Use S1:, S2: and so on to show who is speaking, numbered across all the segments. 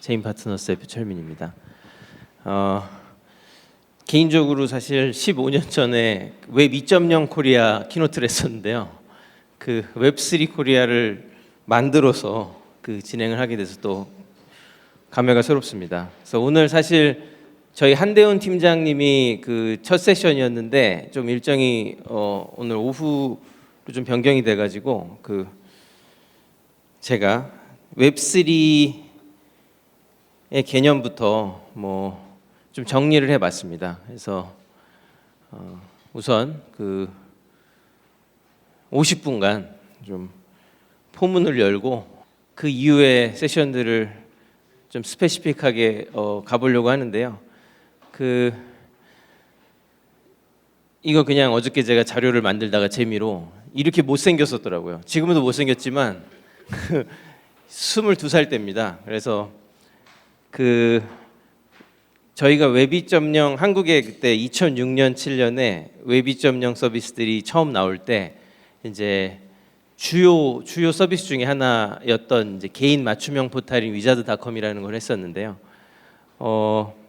S1: 제인 파트너스의 표철민입니다. 개인적으로 사실 15년 전에 웹 2.0 코리아 키노트를 했었는데요. 그 웹3 코리아를 만들어서 그 진행을 하게 돼서 또 감회가 새롭습니다. 그래서 오늘 사실 저희 한대훈 팀장님이 그 첫 세션이었는데 좀 일정이 오늘 오후로 좀 변경이 돼가지고 그 제가 웹3의 개념부터 뭐 좀 정리를 해봤습니다. 그래서 우선 그 50분간 좀 포문을 열고 그 이후의 세션들을 좀 스페시픽하게 가보려고 하는데요. 이거 그냥 어저께 제가 자료를 만들다가 재미로 이렇게 못생겼었더라고요. 지금도 못생겼지만 22살 때입니다. 그래서 저희가 웹 2.0 한국에 그때 2006년 7년에 웹 2.0 서비스들이 처음 나올 때 이제 주요 서비스 중에 하나였던 이제 개인 맞춤형 포탈인 위자드닷컴이라는 걸 했었는데요.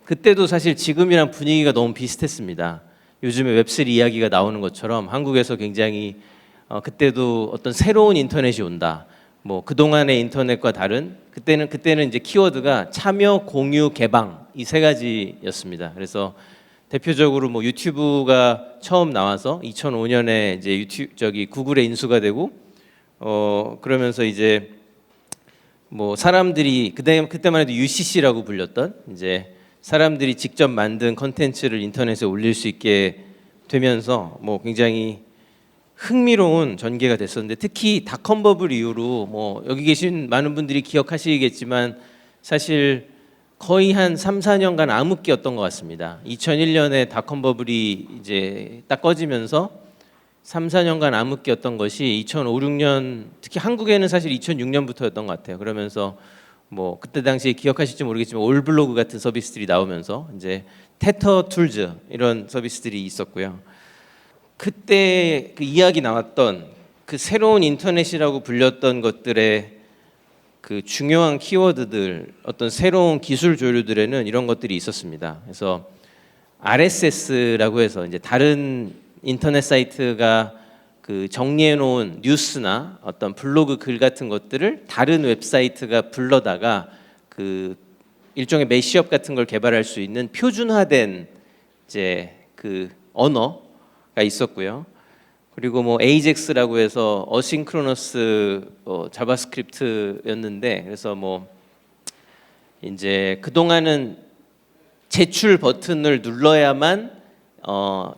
S1: 그때도 사실 지금이랑 분위기가 너무 비슷했습니다. 요즘에 웹3 이야기가 나오는 것처럼 한국에서 굉장히 그때도 어떤 새로운 인터넷이 온다. 뭐 그동안의 인터넷과 다른 그때는 이제 키워드가 참여, 공유, 개방 이 세 가지였습니다. 그래서 대표적으로 뭐 유튜브가 처음 나와서 2005년에 이제 구글에 인수가 되고 그러면서 이제 뭐 사람들이 그때만 해도 UCC라고 불렸던 이제 사람들이 직접 만든 컨텐츠를 인터넷에 올릴 수 있게 되면서 뭐 굉장히 흥미로운 전개가 됐었는데 특히 닷컴 버블 이후로 뭐 여기 계신 많은 분들이 기억하시겠지만 사실 거의 한 3, 4년간 암흑기였던 것 같습니다. 2001년에 닷컴 버블이 이제 딱 꺼지면서 3, 4년간 암흑기였던 것이 2005, 6년 특히 한국에는 사실 2006년부터였던 것 같아요. 그러면서 뭐 그때 당시에 기억하실지 모르겠지만 올블로그 같은 서비스들이 나오면서 이제 테터 툴즈 이런 서비스들이 있었고요. 그때 그 이야기 나왔던 그 새로운 인터넷이라고 불렸던 것들의 그 중요한 키워드들, 어떤 새로운 기술 조류들에는 이런 것들이 있었습니다. 그래서 RSS라고 해서 이제 다른 인터넷 사이트가 그 정리해 놓은 뉴스나 어떤 블로그 글 같은 것들을 다른 웹사이트가 불러다가 그 일종의 매시업 같은 걸 개발할 수 있는 표준화된 이제 그 언어가 있었고요. 그리고 뭐 AJAX라고 해서 어싱크로너스 자바스크립트였는데 그래서 뭐 이제 그동안은 제출 버튼을 눌러야만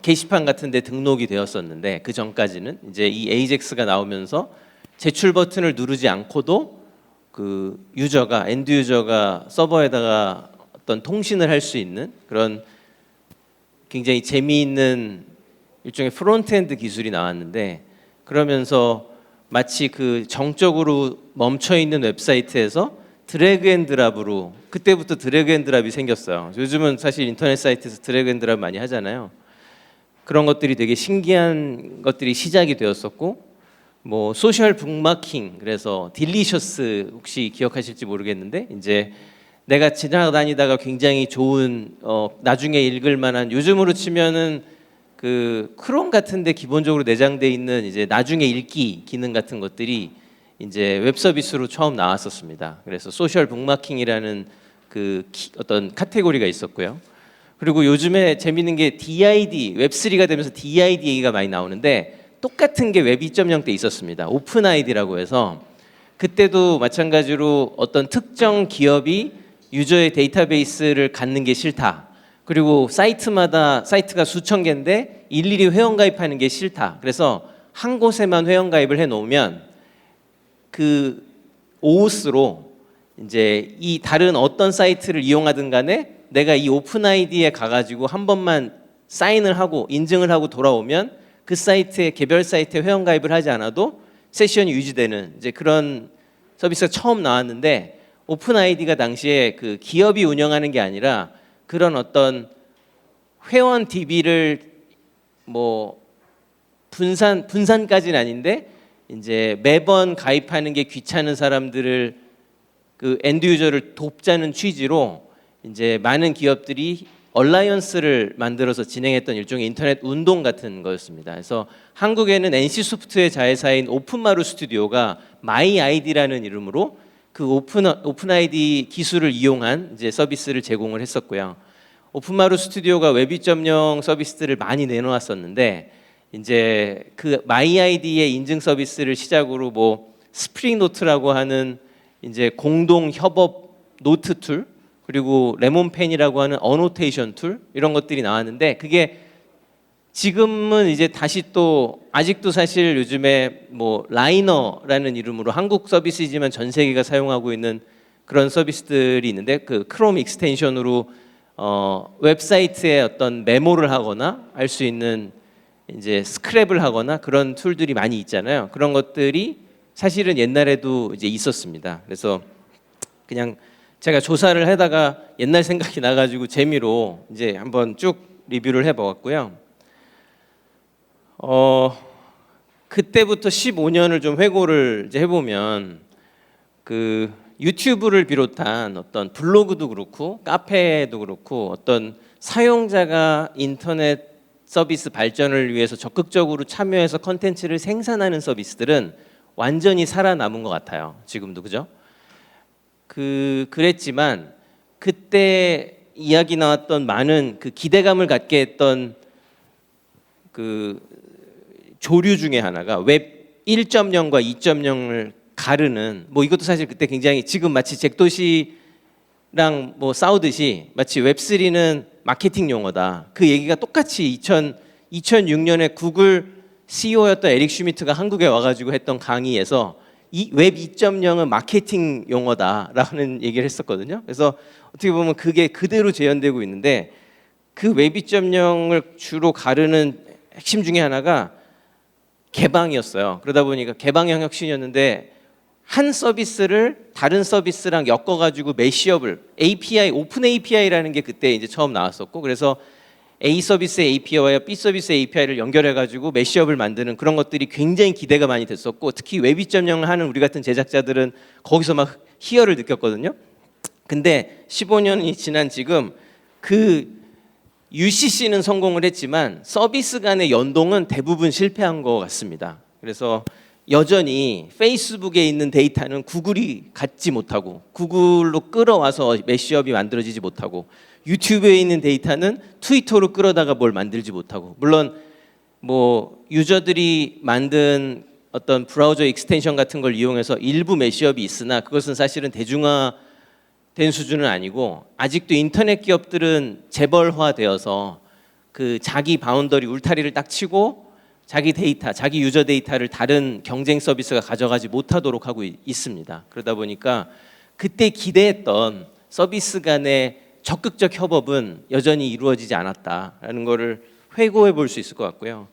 S1: 게시판 같은 데 등록이 되었었는데 그 전까지는 이제 이 AJAX가 나오면서 제출 버튼을 누르지 않고도 그 엔드 유저가 서버에다가 어떤 통신을 할 수 있는 그런 굉장히 재미있는 일종의 프론트엔드 기술이 나왔는데 그러면서 마치 그 정적으로 멈춰 있는 웹사이트에서 드래그 앤 드랍으로 그때부터 드래그 앤 드랍이 생겼어요. 요즘은 사실 인터넷 사이트에서 드래그 앤 드랍 많이 하잖아요. 그런 것들이 되게 신기한 것들이 시작이 되었었고 뭐 소셜 북마킹 그래서 딜리셔스 혹시 기억하실지 모르겠는데 이제 내가 지나다니다가 굉장히 좋은 나중에 읽을 만한 요즘으로 치면은 그 크롬 같은데 기본적으로 내장돼 있는 이제 나중에 읽기 기능 같은 것들이 이제 웹 서비스로 처음 나왔었습니다. 그래서 소셜 북마킹이라는 그 어떤 카테고리가 있었고요. 그리고 요즘에 재밌는 게 DID 웹3가 되면서 DID 얘기가 많이 나오는데 똑같은 게 웹 2.0 때 있었습니다. 오픈 아이디라고 해서 그때도 마찬가지로 어떤 특정 기업이 유저의 데이터베이스를 갖는 게 싫다. 그리고 사이트가 수천 개인데 일일이 회원가입하는 게 싫다. 그래서 한 곳에만 회원가입을 해놓으면 그 OAuth로 이제 이 다른 어떤 사이트를 이용하든 간에 내가 이 오픈 아이디에 가가지고 한 번만 사인을 하고 인증을 하고 돌아오면 그 사이트에 개별 사이트에 회원가입을 하지 않아도 세션이 유지되는 이제 그런 서비스가 처음 나왔는데 오픈 아이디가 당시에 그 기업이 운영하는 게 아니라 그런 어떤 회원 DB를 뭐 분산까지는 아닌데 이제 매번 가입하는 게 귀찮은 사람들을 그 엔드 유저를 돕자는 취지로 이제 많은 기업들이 얼라이언스를 만들어서 진행했던 일종의 인터넷 운동 같은 거였습니다. 그래서 한국에는 NC 소프트의 자회사인 오픈마루 스튜디오가 마이 아이디라는 이름으로 그 오픈 아이디 기술을 이용한 이제 서비스를 제공을 했었고요. 오픈마루 스튜디오가 웹 2.0 서비스들을 많이 내놓았었는데 이제 그 마이 아이디의 인증 서비스를 시작으로 뭐 스프링 노트라고 하는 이제 공동 협업 노트 툴, 그리고 레몬펜이라고 하는 어노테이션 툴, 이런 것들이 나왔는데 그게 지금은 이제 다시 또 아직도 사실 요즘에 뭐 라이너라는 이름으로 한국 서비스이지만 전 세계가 사용하고 있는 그런 서비스들이 있는데 그 크롬 익스텐션으로 웹사이트에 어떤 메모를 하거나 할 수 있는 이제 스크랩을 하거나 그런 툴들이 많이 있잖아요. 그런 것들이 사실은 옛날에도 이제 있었습니다. 그래서 그냥 제가 조사를 하다가 옛날 생각이 나가지고 재미로 이제 한번 쭉 리뷰를 해보았고요. 그때부터 15년을 좀 회고를 이제 해보면 그 유튜브를 비롯한 어떤 블로그도 그렇고 카페도 그렇고 어떤 사용자가 인터넷 서비스 발전을 위해서 적극적으로 참여해서 컨텐츠를 생산하는 서비스들은 완전히 살아남은 것 같아요. 지금도 그죠? 그랬지만 그때 이야기 나왔던 많은 그 기대감을 갖게 했던 그 조류 중에 하나가 웹 1.0과 2.0을 가르는, 뭐 이것도 사실 그때 굉장히 지금 마치 잭도시랑 뭐 싸우듯이 마치 웹3는 마케팅 용어다, 그 얘기가 똑같이 2006년에 구글 CEO였던 에릭 슈미트가 한국에 와가지고 했던 강의에서 이 웹 2.0은 마케팅 용어다라는 얘기를 했었거든요. 그래서 어떻게 보면 그게 그대로 재현되고 있는데 그 웹 2.0을 주로 가르는 핵심 중에 하나가 개방이었어요. 그러다 보니까 개방형 혁신이었는데 한 서비스를 다른 서비스랑 엮어가지고 매시업을 API, 오픈 API라는 게 그때 이제 처음 나왔었고, 그래서 A 서비스의 API와 B 서비스의 API를 연결해가지고 매시업을 만드는 그런 것들이 굉장히 기대가 많이 됐었고, 특히 웹 2.0을 하는 우리 같은 제작자들은 거기서 막 희열을 느꼈거든요. 근데 15년이 지난 지금 그 UCC는 성공을 했지만 서비스 간의 연동은 대부분 실패한 것 같습니다. 그래서 여전히 페이스북에 있는 데이터는 구글이 갖지 못하고 구글로 끌어와서 매시업이 만들어지지 못하고, 유튜브에 있는 데이터는 트위터로 끌어다가 뭘 만들지 못하고, 물론 뭐 유저들이 만든 어떤 브라우저 익스텐션 같은 걸 이용해서 일부 매시업이 있으나 그것은 사실은 대중화된 수준은 아니고, 아직도 인터넷 기업들은 재벌화되어서 그 자기 바운더리 울타리를 딱 치고 자기 데이터, 자기 유저 데이터를 다른 경쟁 서비스가 가져가지 못하도록 하고 있습니다. 그러다 보니까 그때 기대했던 서비스 간의 적극적 협업은 여전히 이루어지지 않았다라는 것을 회고해 볼 수 있을 것 같고요.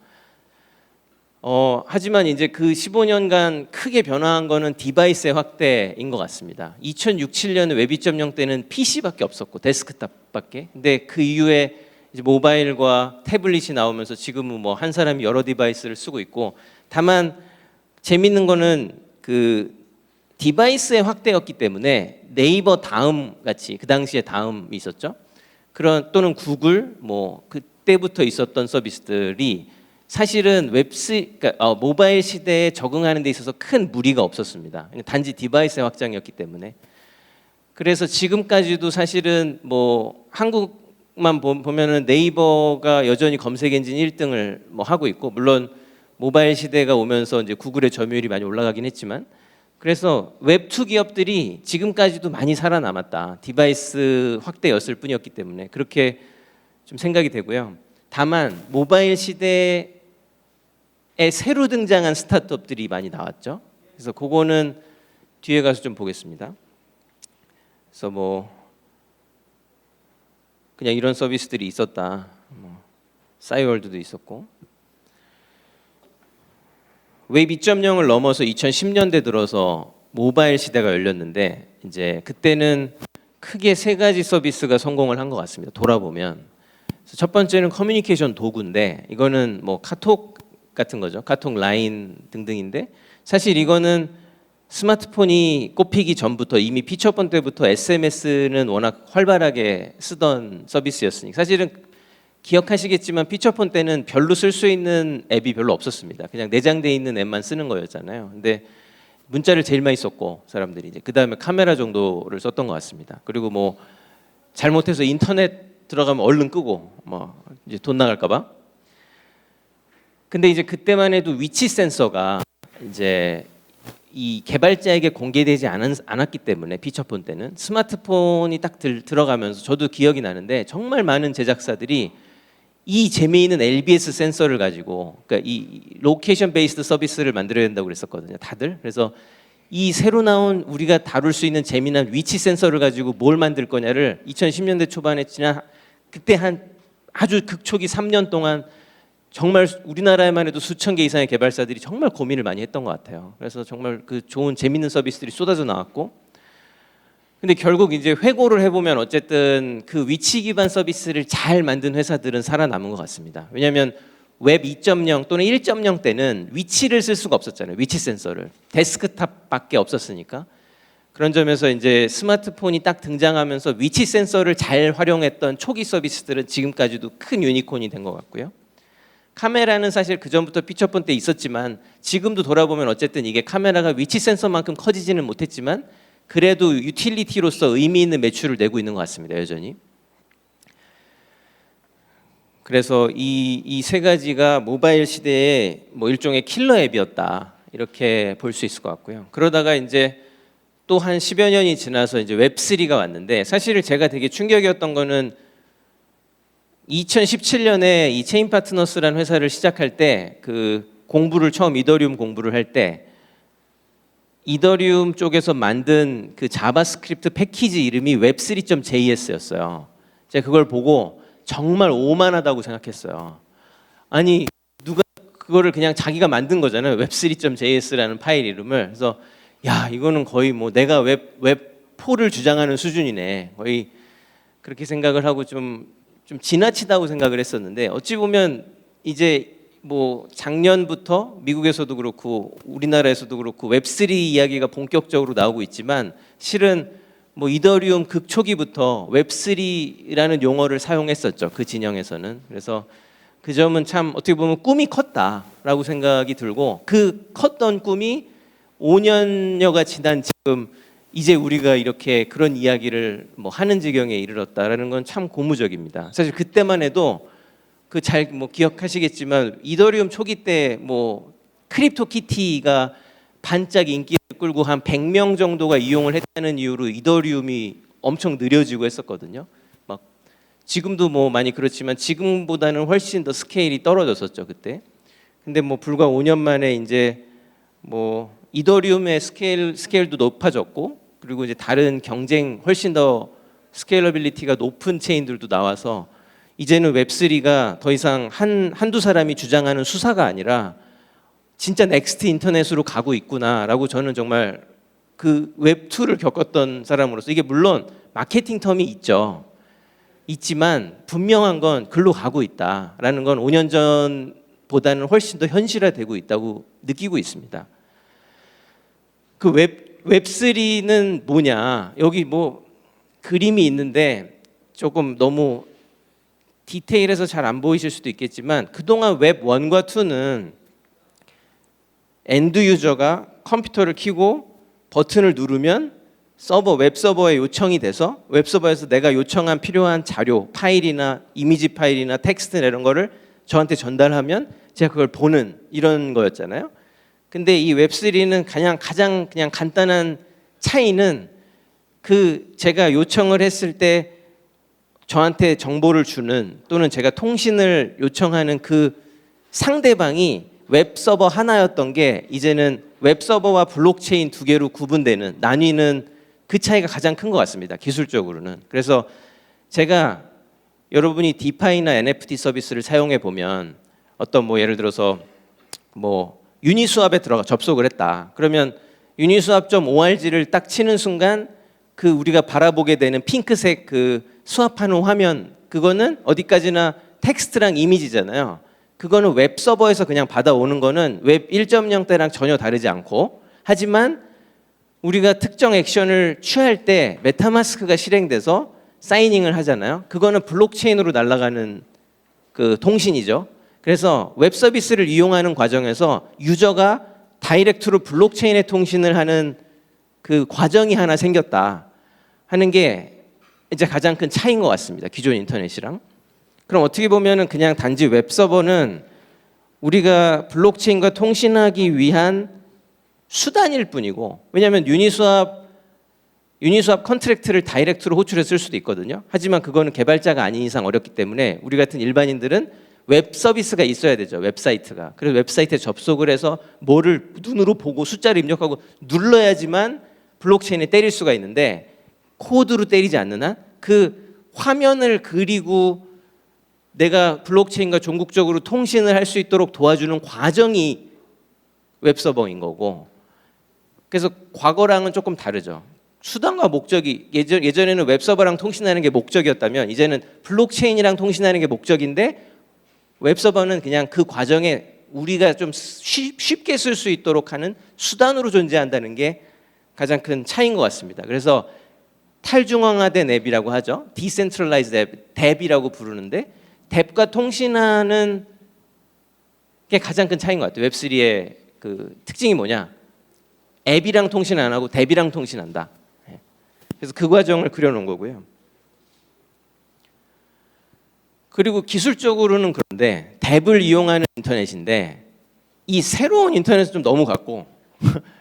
S1: 하지만 이제 그 15년간 크게 변화한 거는 디바이스의 확대인 것 같습니다. 2006, 7년에 웹 2.0 때는 PC밖에 없었고 데스크탑밖에. 근데 그 이후에 이제 모바일과 태블릿이 나오면서 지금은 뭐 한 사람이 여러 디바이스를 쓰고 있고, 다만 재밌는 거는 그 디바이스의 확대였기 때문에 네이버 다음 같이 그 당시에 다음이 있었죠. 그런 또는 구글 뭐 그때부터 있었던 서비스들이 사실은 그러니까 모바일 시대에 적응하는 데 있어서 큰 무리가 없었습니다. 단지 디바이스의 확장이었기 때문에. 그래서 지금까지도 사실은 뭐 한국만 보면은 네이버가 여전히 검색 엔진 1등을 뭐 하고 있고, 물론 모바일 시대가 오면서 이제 구글의 점유율이 많이 올라가긴 했지만, 그래서 웹2 기업들이 지금까지도 많이 살아남았다. 디바이스 확대였을 뿐이었기 때문에 그렇게 좀 생각이 되고요. 다만 모바일 시대에 새로 등장한 스타트업들이 많이 나왔죠. 그래서 그거는 뒤에 가서 좀 보겠습니다. 그래서 뭐 그냥 이런 서비스들이 있었다. 뭐 싸이월드도 있었고, 웹 2.0을 넘어서 2010년대 들어서 모바일 시대가 열렸는데, 이제 그때는 크게 세 가지 서비스가 성공을 한 것 같습니다. 돌아보면 첫 번째는 커뮤니케이션 도구인데, 이거는 뭐 카톡 같은 거죠. 카톡, 라인 등등인데, 사실 이거는 스마트폰이 꼽히기 전부터 이미 피처폰 때부터 SMS는 워낙 활발하게 쓰던 서비스였으니까 사실은 기억하시겠지만 피처폰 때는 별로 쓸 수 있는 앱이 별로 없었습니다. 그냥 내장돼 있는 앱만 쓰는 거였잖아요. 근데 문자를 제일 많이 썼고 사람들이 이제 그 다음에 카메라 정도를 썼던 것 같습니다. 그리고 뭐 잘못해서 인터넷 들어가면 얼른 끄고 뭐 이제 돈 나갈까봐. 근데 이제 그때만 해도 위치 센서가 이제 이 개발자에게 공개되지 않았기 때문에 피처폰 때는 스마트폰이 딱 들어가면서 저도 기억이 나는데 정말 많은 제작사들이 이 재미있는 LBS 센서를 가지고 그러니까 이 로케이션 베이스드 서비스를 만들어야 된다고 그랬었거든요. 다들. 그래서 이 새로 나온 우리가 다룰 수 있는 재미난 위치 센서를 가지고 뭘 만들 거냐를 2010년대 초반에 지난 그때 한 아주 극초기 3년 동안 정말 우리나라에만 해도 수천 개 이상의 개발사들이 정말 고민을 많이 했던 것 같아요. 그래서 정말 그 좋은 재밌는 서비스들이 쏟아져 나왔고, 근데 결국 이제 회고를 해보면 어쨌든 그 위치 기반 서비스를 잘 만든 회사들은 살아남은 것 같습니다. 왜냐하면 웹 2.0 또는 1.0 때는 위치를 쓸 수가 없었잖아요. 위치 센서를 데스크탑밖에 없었으니까. 그런 점에서 이제 스마트폰이 딱 등장하면서 위치 센서를 잘 활용했던 초기 서비스들은 지금까지도 큰 유니콘이 된 것 같고요. 카메라는 사실 그 전부터 피처폰 때 있었지만 지금도 돌아보면 어쨌든 이게 카메라가 위치 센서만큼 커지지는 못했지만 그래도 유틸리티로서 의미 있는 매출을 내고 있는 것 같습니다. 여전히. 그래서 이 세 가지가 모바일 시대의 뭐 일종의 킬러 앱이었다 이렇게 볼 수 있을 것 같고요. 그러다가 이제 또 한 10여 년이 지나서 이제 웹3가 왔는데 사실 제가 되게 충격이었던 거는 2017년에 이 체인 파트너스라는 회사를 시작할 때 그 공부를 처음 이더리움 공부를 할 때 이더리움 쪽에서 만든 그 자바스크립트 패키지 이름이 web3.js였어요. 제가 그걸 보고 정말 오만하다고 생각했어요. 아니 누가 그거를 그냥 자기가 만든 거잖아요. web3.js라는 파일 이름을. 그래서 야 이거는 거의 뭐 내가 웹4를 주장하는 수준이네. 거의 그렇게 생각을 하고 좀 지나치다고 생각을 했었는데 어찌 보면 이제 뭐 작년부터 미국에서도 그렇고 우리나라에서도 그렇고 웹3 이야기가 본격적으로 나오고 있지만 실은 뭐 이더리움 극초기부터 웹3라는 용어를 사용했었죠. 그 진영에서는. 그래서 그 점은 참 어떻게 보면 꿈이 컸다라고 생각이 들고 그 컸던 꿈이 5년여가 지난 지금 이제 우리가 이렇게 그런 이야기를 뭐 하는 지경에 이르렀다라는 건 참 고무적입니다. 사실 그때만 해도 그 잘 뭐 기억하시겠지만 이더리움 초기 때 뭐 크립토키티가 반짝 인기를 끌고 한 100명 정도가 이용을 했다는 이유로 이더리움이 엄청 느려지고 했었거든요. 막 지금도 뭐 많이 그렇지만 지금보다는 훨씬 더 스케일이 떨어졌었죠 그때. 근데 뭐 불과 5년 만에 이제 뭐 이더리움의 스케일도 높아졌고 그리고 이제 다른 경쟁 훨씬 더 스케일러빌리티가 높은 체인들도 나와서 이제는 웹3가 더 이상 한두 사람이 주장하는 수사가 아니라 진짜 넥스트 인터넷으로 가고 있구나라고 저는 정말 그 웹2를 겪었던 사람으로서 이게 물론 마케팅 텀이 있지만 분명한 건 글로 가고 있다라는 건 5년 전보다는 훨씬 더 현실화되고 있다고 느끼고 있습니다. 그 웹3는 뭐냐? 여기 뭐 그림이 있는데 조금 너무 디테일해서 잘 안 보이실 수도 있겠지만 그동안 웹 1과 2는 엔드 유저가 컴퓨터를 켜고 버튼을 누르면 웹 서버에 요청이 돼서 웹 서버에서 내가 요청한 필요한 자료, 파일이나 이미지 파일이나 텍스트 이런 거를 저한테 전달하면 제가 그걸 보는 이런 거였잖아요. 근데 이 웹3는 가장 간단한 차이는 그 제가 요청을 했을 때 저한테 정보를 주는 또는 제가 통신을 요청하는 그 상대방이 웹 서버 하나였던 게 이제는 웹 서버와 블록체인 두 개로 구분되는 나뉘는 그 차이가 가장 큰 것 같습니다. 기술적으로는. 그래서 제가 여러분이 디파이나 NFT 서비스를 사용해 보면 어떤 뭐 예를 들어서 뭐 유니스왑에 들어가 접속을 했다. 그러면 유니스왑.org를 딱 치는 순간 그 우리가 바라보게 되는 핑크색 그 수합하는 화면 그거는 어디까지나 텍스트랑 이미지잖아요. 그거는 웹 서버에서 그냥 받아오는 거는 웹 1.0 때랑 전혀 다르지 않고 하지만 우리가 특정 액션을 취할 때 메타마스크가 실행돼서 사이닝을 하잖아요. 그거는 블록체인으로 날아가는 그 통신이죠. 그래서 웹 서비스를 이용하는 과정에서 유저가 다이렉트로 블록체인에 통신을 하는 그 과정이 하나 생겼다 하는 게 이제 가장 큰 차이인 것 같습니다. 기존 인터넷이랑. 그럼 어떻게 보면은 그냥 단지 웹 서버는 우리가 블록체인과 통신하기 위한 수단일 뿐이고, 왜냐하면 유니스왑 컨트랙트를 다이렉트로 호출해 쓸 수도 있거든요. 하지만 그거는 개발자가 아닌 이상 어렵기 때문에 우리 같은 일반인들은 웹 서비스가 있어야 되죠. 웹사이트가. 그래서 웹사이트에 접속을 해서 뭐를 눈으로 보고 숫자를 입력하고 눌러야지만 블록체인에 때릴 수가 있는데, 코드로 때리지 않는 한 그 화면을 그리고 내가 블록체인과 종국적으로 통신을 할 수 있도록 도와주는 과정이 웹서버인 거고, 그래서 과거랑은 조금 다르죠. 수단과 목적이 예전에는 웹서버랑 통신하는 게 목적이었다면 이제는 블록체인이랑 통신하는 게 목적인데, 웹서버는 그냥 그 과정에 우리가 좀 쉽게 쓸 수 있도록 하는 수단으로 존재한다는 게 가장 큰 차이인 것 같습니다. 그래서 탈중앙화된 앱이라고 하죠. Decentralized 앱, DApp이라고 부르는데, DApp과 통신하는 게 가장 큰 차이인 것 같아요. 웹3의 그 특징이 뭐냐? 앱이랑 통신 안 하고 DApp이랑 통신한다. 그래서 그 과정을 그려놓은 거고요. 그리고 기술적으로는 그런데 DApp을 이용하는 인터넷인데, 이 새로운 인터넷은 좀 너무 같고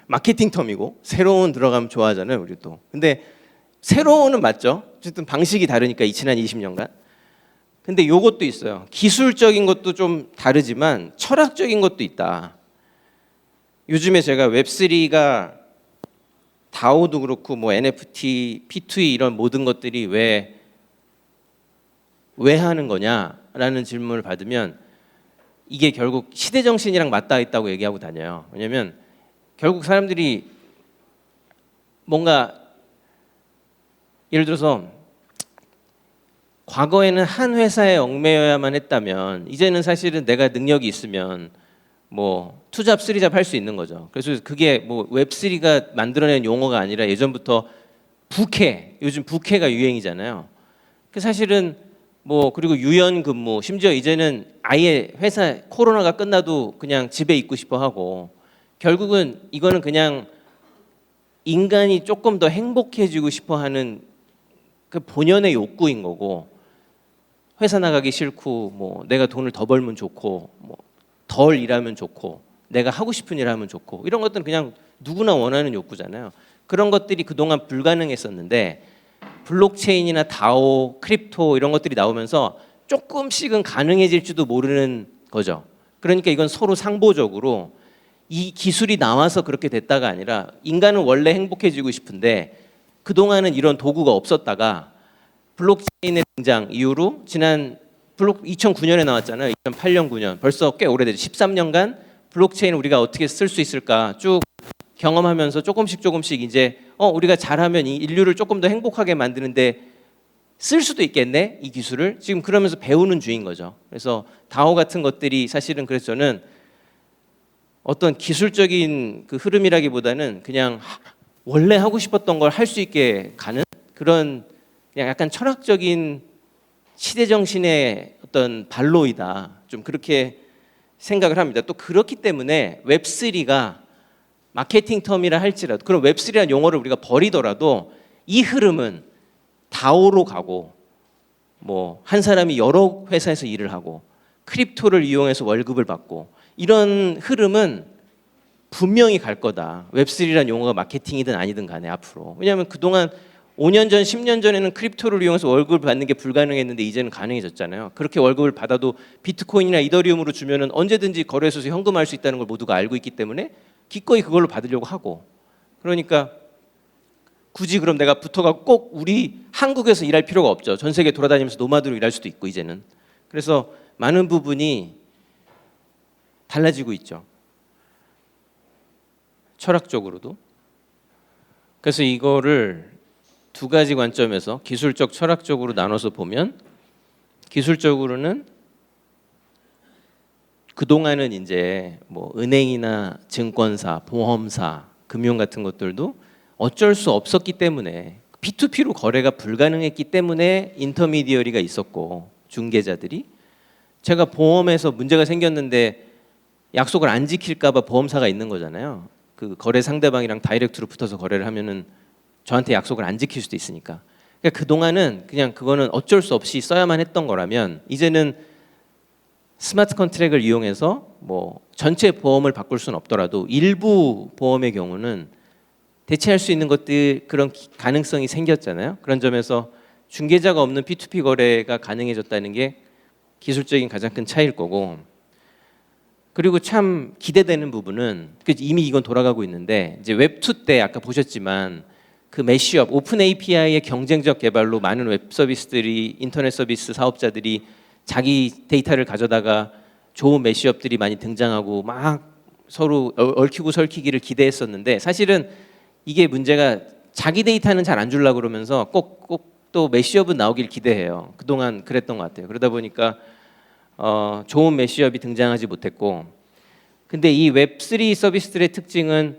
S1: 마케팅 텀이고, 새로운 들어가면 좋아하잖아요, 우리 또. 근데 새로운은 맞죠. 어쨌든 방식이 다르니까 지난 20년간. 근데 요것도 있어요. 기술적인 것도 좀 다르지만 철학적인 것도 있다. 요즘에 제가 웹3가 다오도 그렇고 뭐 NFT, P2E 이런 모든 것들이 왜 하는 거냐라는 질문을 받으면 이게 결국 시대 정신이랑 맞닿아 있다고 얘기하고 다녀요. 왜냐면 결국 사람들이 뭔가 예를 들어서 과거에는 한 회사에 얽매여야만 했다면 이제는 사실은 내가 능력이 있으면 뭐 투잡, 쓰리잡 할 수 있는 거죠. 그래서 그게 뭐 웹3가 만들어낸 용어가 아니라 예전부터 부캐, 요즘 부캐가 유행이잖아요. 그 사실은 뭐 그리고 유연 근무, 심지어 이제는 아예 회사 코로나가 끝나도 그냥 집에 있고 싶어 하고, 결국은 이거는 그냥 인간이 조금 더 행복해지고 싶어 하는 그 본연의 욕구인 거고, 회사 나가기 싫고 뭐 내가 돈을 더 벌면 좋고 뭐 덜 일하면 좋고 내가 하고 싶은 일 하면 좋고, 이런 것들은 그냥 누구나 원하는 욕구잖아요. 그런 것들이 그동안 불가능했었는데 블록체인이나 다오, 크립토 이런 것들이 나오면서 조금씩은 가능해질지도 모르는 거죠. 그러니까 이건 서로 상보적으로 이 기술이 나와서 그렇게 됐다가 아니라, 인간은 원래 행복해지고 싶은데 그동안은 이런 도구가 없었다가 블록체인의 등장 이후로 지난 2009년에 나왔잖아요. 2008년, 9년. 벌써 꽤 오래되죠. 13년간 블록체인을 우리가 어떻게 쓸 수 있을까 쭉 경험하면서 조금씩 이제 우리가 잘하면 이 인류를 조금 더 행복하게 만드는데 쓸 수도 있겠네, 이 기술을. 지금 그러면서 배우는 중인 거죠. 그래서 다오 같은 것들이 사실은, 그래서 저는 어떤 기술적인 그 흐름이라기보다는 그냥 원래 하고 싶었던 걸 할 수 있게 가는 그런 그냥 약간 철학적인 시대 정신의 어떤 발로이다, 좀 그렇게 생각을 합니다. 또 그렇기 때문에 웹3가 마케팅 텀이라 할지라도, 그럼 웹3라는 용어를 우리가 버리더라도 이 흐름은 다오로 가고, 뭐 한 사람이 여러 회사에서 일을 하고 크립토를 이용해서 월급을 받고, 이런 흐름은 분명히 갈 거다. 웹3라는 용어가 마케팅이든 아니든 간에 앞으로. 왜냐하면 그동안 5년 전, 10년 전에는 크립토를 이용해서 월급을 받는 게 불가능했는데 이제는 가능해졌잖아요. 그렇게 월급을 받아도 비트코인이나 이더리움으로 주면은 언제든지 거래소에서 현금화할 수 있다는 걸 모두가 알고 있기 때문에 기꺼이 그걸로 받으려고 하고, 그러니까 굳이 그럼 내가 붙어가고 꼭 우리 한국에서 일할 필요가 없죠. 전 세계 돌아다니면서 노마드로 일할 수도 있고 이제는. 그래서 많은 부분이 달라지고 있죠. 철학적으로도. 그래서 이거를 두 가지 관점에서 기술적, 철학적으로 나눠서 보면, 기술적으로는 그동안은 이제 뭐 은행이나 증권사, 보험사, 금융 같은 것들도 어쩔 수 없었기 때문에 P2P로 거래가 불가능했기 때문에 인터미디어리가 있었고 중개자들이 제가 보험에서 문제가 생겼는데 약속을 안 지킬까 봐 보험사가 있는 거잖아요. 그 거래 상대방이랑 다이렉트로 붙어서 거래를 하면은 저한테 약속을 안 지킬 수도 있으니까. 그러니까 그동안은 그냥 그거는 어쩔 수 없이 써야만 했던 거라면 이제는 스마트 컨트랙을 이용해서 뭐 전체 보험을 바꿀 수는 없더라도 일부 보험의 경우는 대체할 수 있는 것들 그런 가능성이 생겼잖아요. 그런 점에서 중개자가 없는 P2P 거래가 가능해졌다는 게 기술적인 가장 큰 차이일 거고, 그리고 참 기대되는 부분은 이미 이건 돌아가고 있는데 이제 웹2 때 아까 보셨지만 그 매시업 오픈 API의 경쟁적 개발로 많은 웹 서비스들이 인터넷 서비스 사업자들이 자기 데이터를 가져다가 좋은 매시업들이 많이 등장하고 막 서로 얽히고 설키기를 기대했었는데 사실은 이게 문제가 자기 데이터는 잘 안 주려고 그러면서 꼭 또 매시업은 나오길 기대해요. 그동안 그랬던 것 같아요. 그러다 보니까 좋은 매시업이 등장하지 못했고, 근데 이 웹3 서비스들의 특징은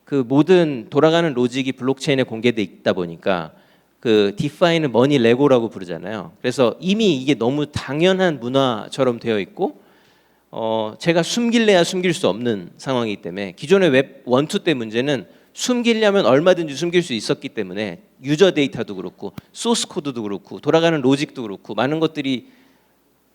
S1: 그 모든 돌아가는 로직이 블록체인에 공개돼 있다 보니까 그 디파이는 머니 레고라고 부르잖아요. 그래서 이미 이게 너무 당연한 문화처럼 되어 있고 제가 숨길래야 숨길 수 없는 상황이기 때문에 기존의 웹 1, 2 때 문제는 숨기려면 얼마든지 숨길 수 있었기 때문에 유저 데이터도 그렇고 소스 코드도 그렇고 돌아가는 로직도 그렇고 많은 것들이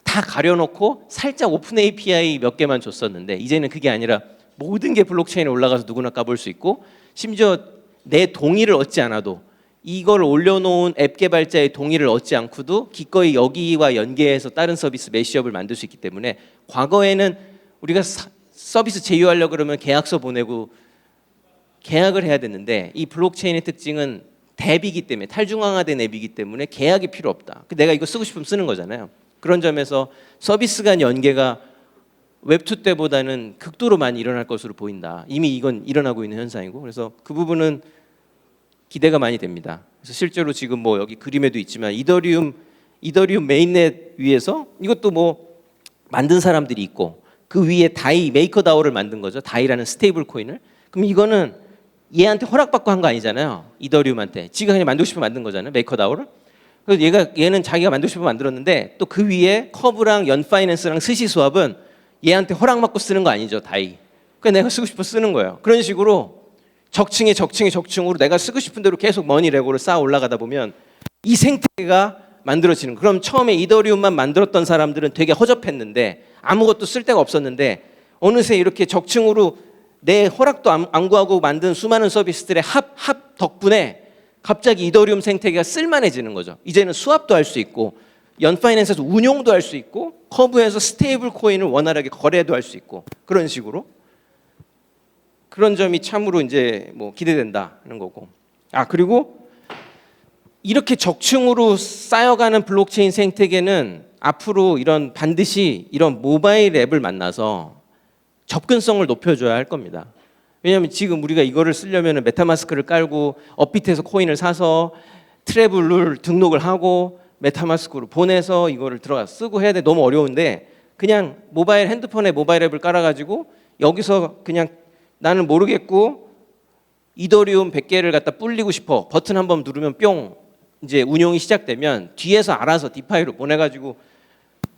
S1: 다 가려놓고 살짝 오픈 API 몇 개만 줬었는데 이제는 그게 아니라 모든 게 블록체인에 올라가서 누구나 까볼 수 있고 심지어 내 동의를 얻지 않아도 이걸 올려놓은 앱 개발자의 동의를 얻지 않고도 기꺼이 여기와 연계해서 다른 서비스 매시업을 만들 수 있기 때문에 과거에는 우리가 서비스 제휴하려고 그러면 계약서 보내고 계약을 해야 됐는데 이 블록체인의 특징은 앱이기 때문에 탈중앙화된 앱이기 때문에 계약이 필요 없다. 내가 이거 쓰고 싶으면 쓰는 거잖아요. 그런 점에서 서비스 간 연계가 웹2 때보다는 극도로 많이 일어날 것으로 보인다. 이미 이건 일어나고 있는 현상이고 그래서 그 부분은 기대가 많이 됩니다. 그래서 실제로 지금 뭐 여기 그림에도 있지만 이더리움 메인넷 위에서 이것도 뭐 만든 사람들이 있고 그 위에 다이 메이커 다오를 만든 거죠. 다이라는 스테이블 코인을. 그럼 이거는 얘한테 허락받고 한 거 아니잖아요. 이더리움한테. 지가 그냥 만들고 싶으면 만든 거잖아요. 메이커 다오를. 그래서 얘는 자기가 만들고 싶으면 만들었는데 또 그 위에 커브랑 연파이낸스랑 스시 수합은 얘한테 허락받고 쓰는 거 아니죠. 다이. 그러니까 내가 쓰고 싶어 쓰는 거예요. 그런 식으로 적층으로 내가 쓰고 싶은 대로 계속 머니 레고를 쌓아 올라가다 보면 이 생태계가 만들어지는 거예요. 그럼 처음에 이더리움만 만들었던 사람들은 되게 허접했는데 아무것도 쓸 데가 없었는데 어느새 이렇게 적층으로 내 허락도 안 구하고 만든 수많은 서비스들의 합 덕분에 갑자기 이더리움 생태계가 쓸만해지는 거죠. 이제는 수합도 할 수 있고 연파이낸스에서 운용도 할 수 있고 커브에서 스테이블 코인을 원활하게 거래도 할 수 있고 그런 식으로 그런 점이 참으로 이제 뭐 기대된다는 거고. 그리고 이렇게 적층으로 쌓여가는 블록체인 생태계는 앞으로 반드시 이런 모바일 앱을 만나서 접근성을 높여줘야 할 겁니다. 왜냐하면 지금 우리가 이거를 쓰려면 메타마스크를 깔고 업비트에서 코인을 사서 트래블을 등록을 하고 메타마스크로 보내서 이거를 들어가 쓰고 해야 돼. 너무 어려운데 그냥 핸드폰에 모바일 앱을 깔아가지고 여기서 그냥 나는 모르겠고 이더리움 100개를 갖다 불리고 싶어. 버튼 한번 누르면 뿅 이제 운용이 시작되면 뒤에서 알아서 디파이로 보내가지고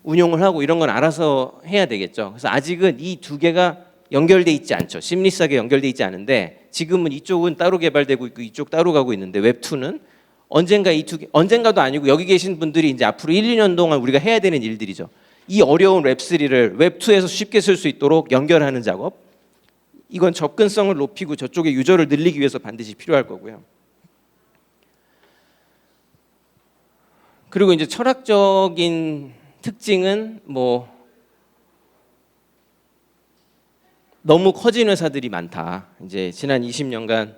S1: 운용을 하고 이런 건 알아서 해야 되겠죠. 그래서 아직은 이 두 개가 연결돼 있지 않죠. 심리스하게 연결돼 있지 않은데 지금은 이쪽은 따로 개발되고 있고 이쪽 따로 가고 있는데 웹2는 언젠가 언젠가도 아니고 여기 계신 분들이 이제 앞으로 1, 2년 동안 우리가 해야 되는 일들이죠. 이 어려운 웹3를 웹2에서 쉽게 쓸 수 있도록 연결하는 작업. 이건 접근성을 높이고 저쪽의 유저를 늘리기 위해서 반드시 필요할 거고요. 그리고 이제 철학적인 특징은 뭐 너무 커진 회사들이 많다. 이제 지난 20년간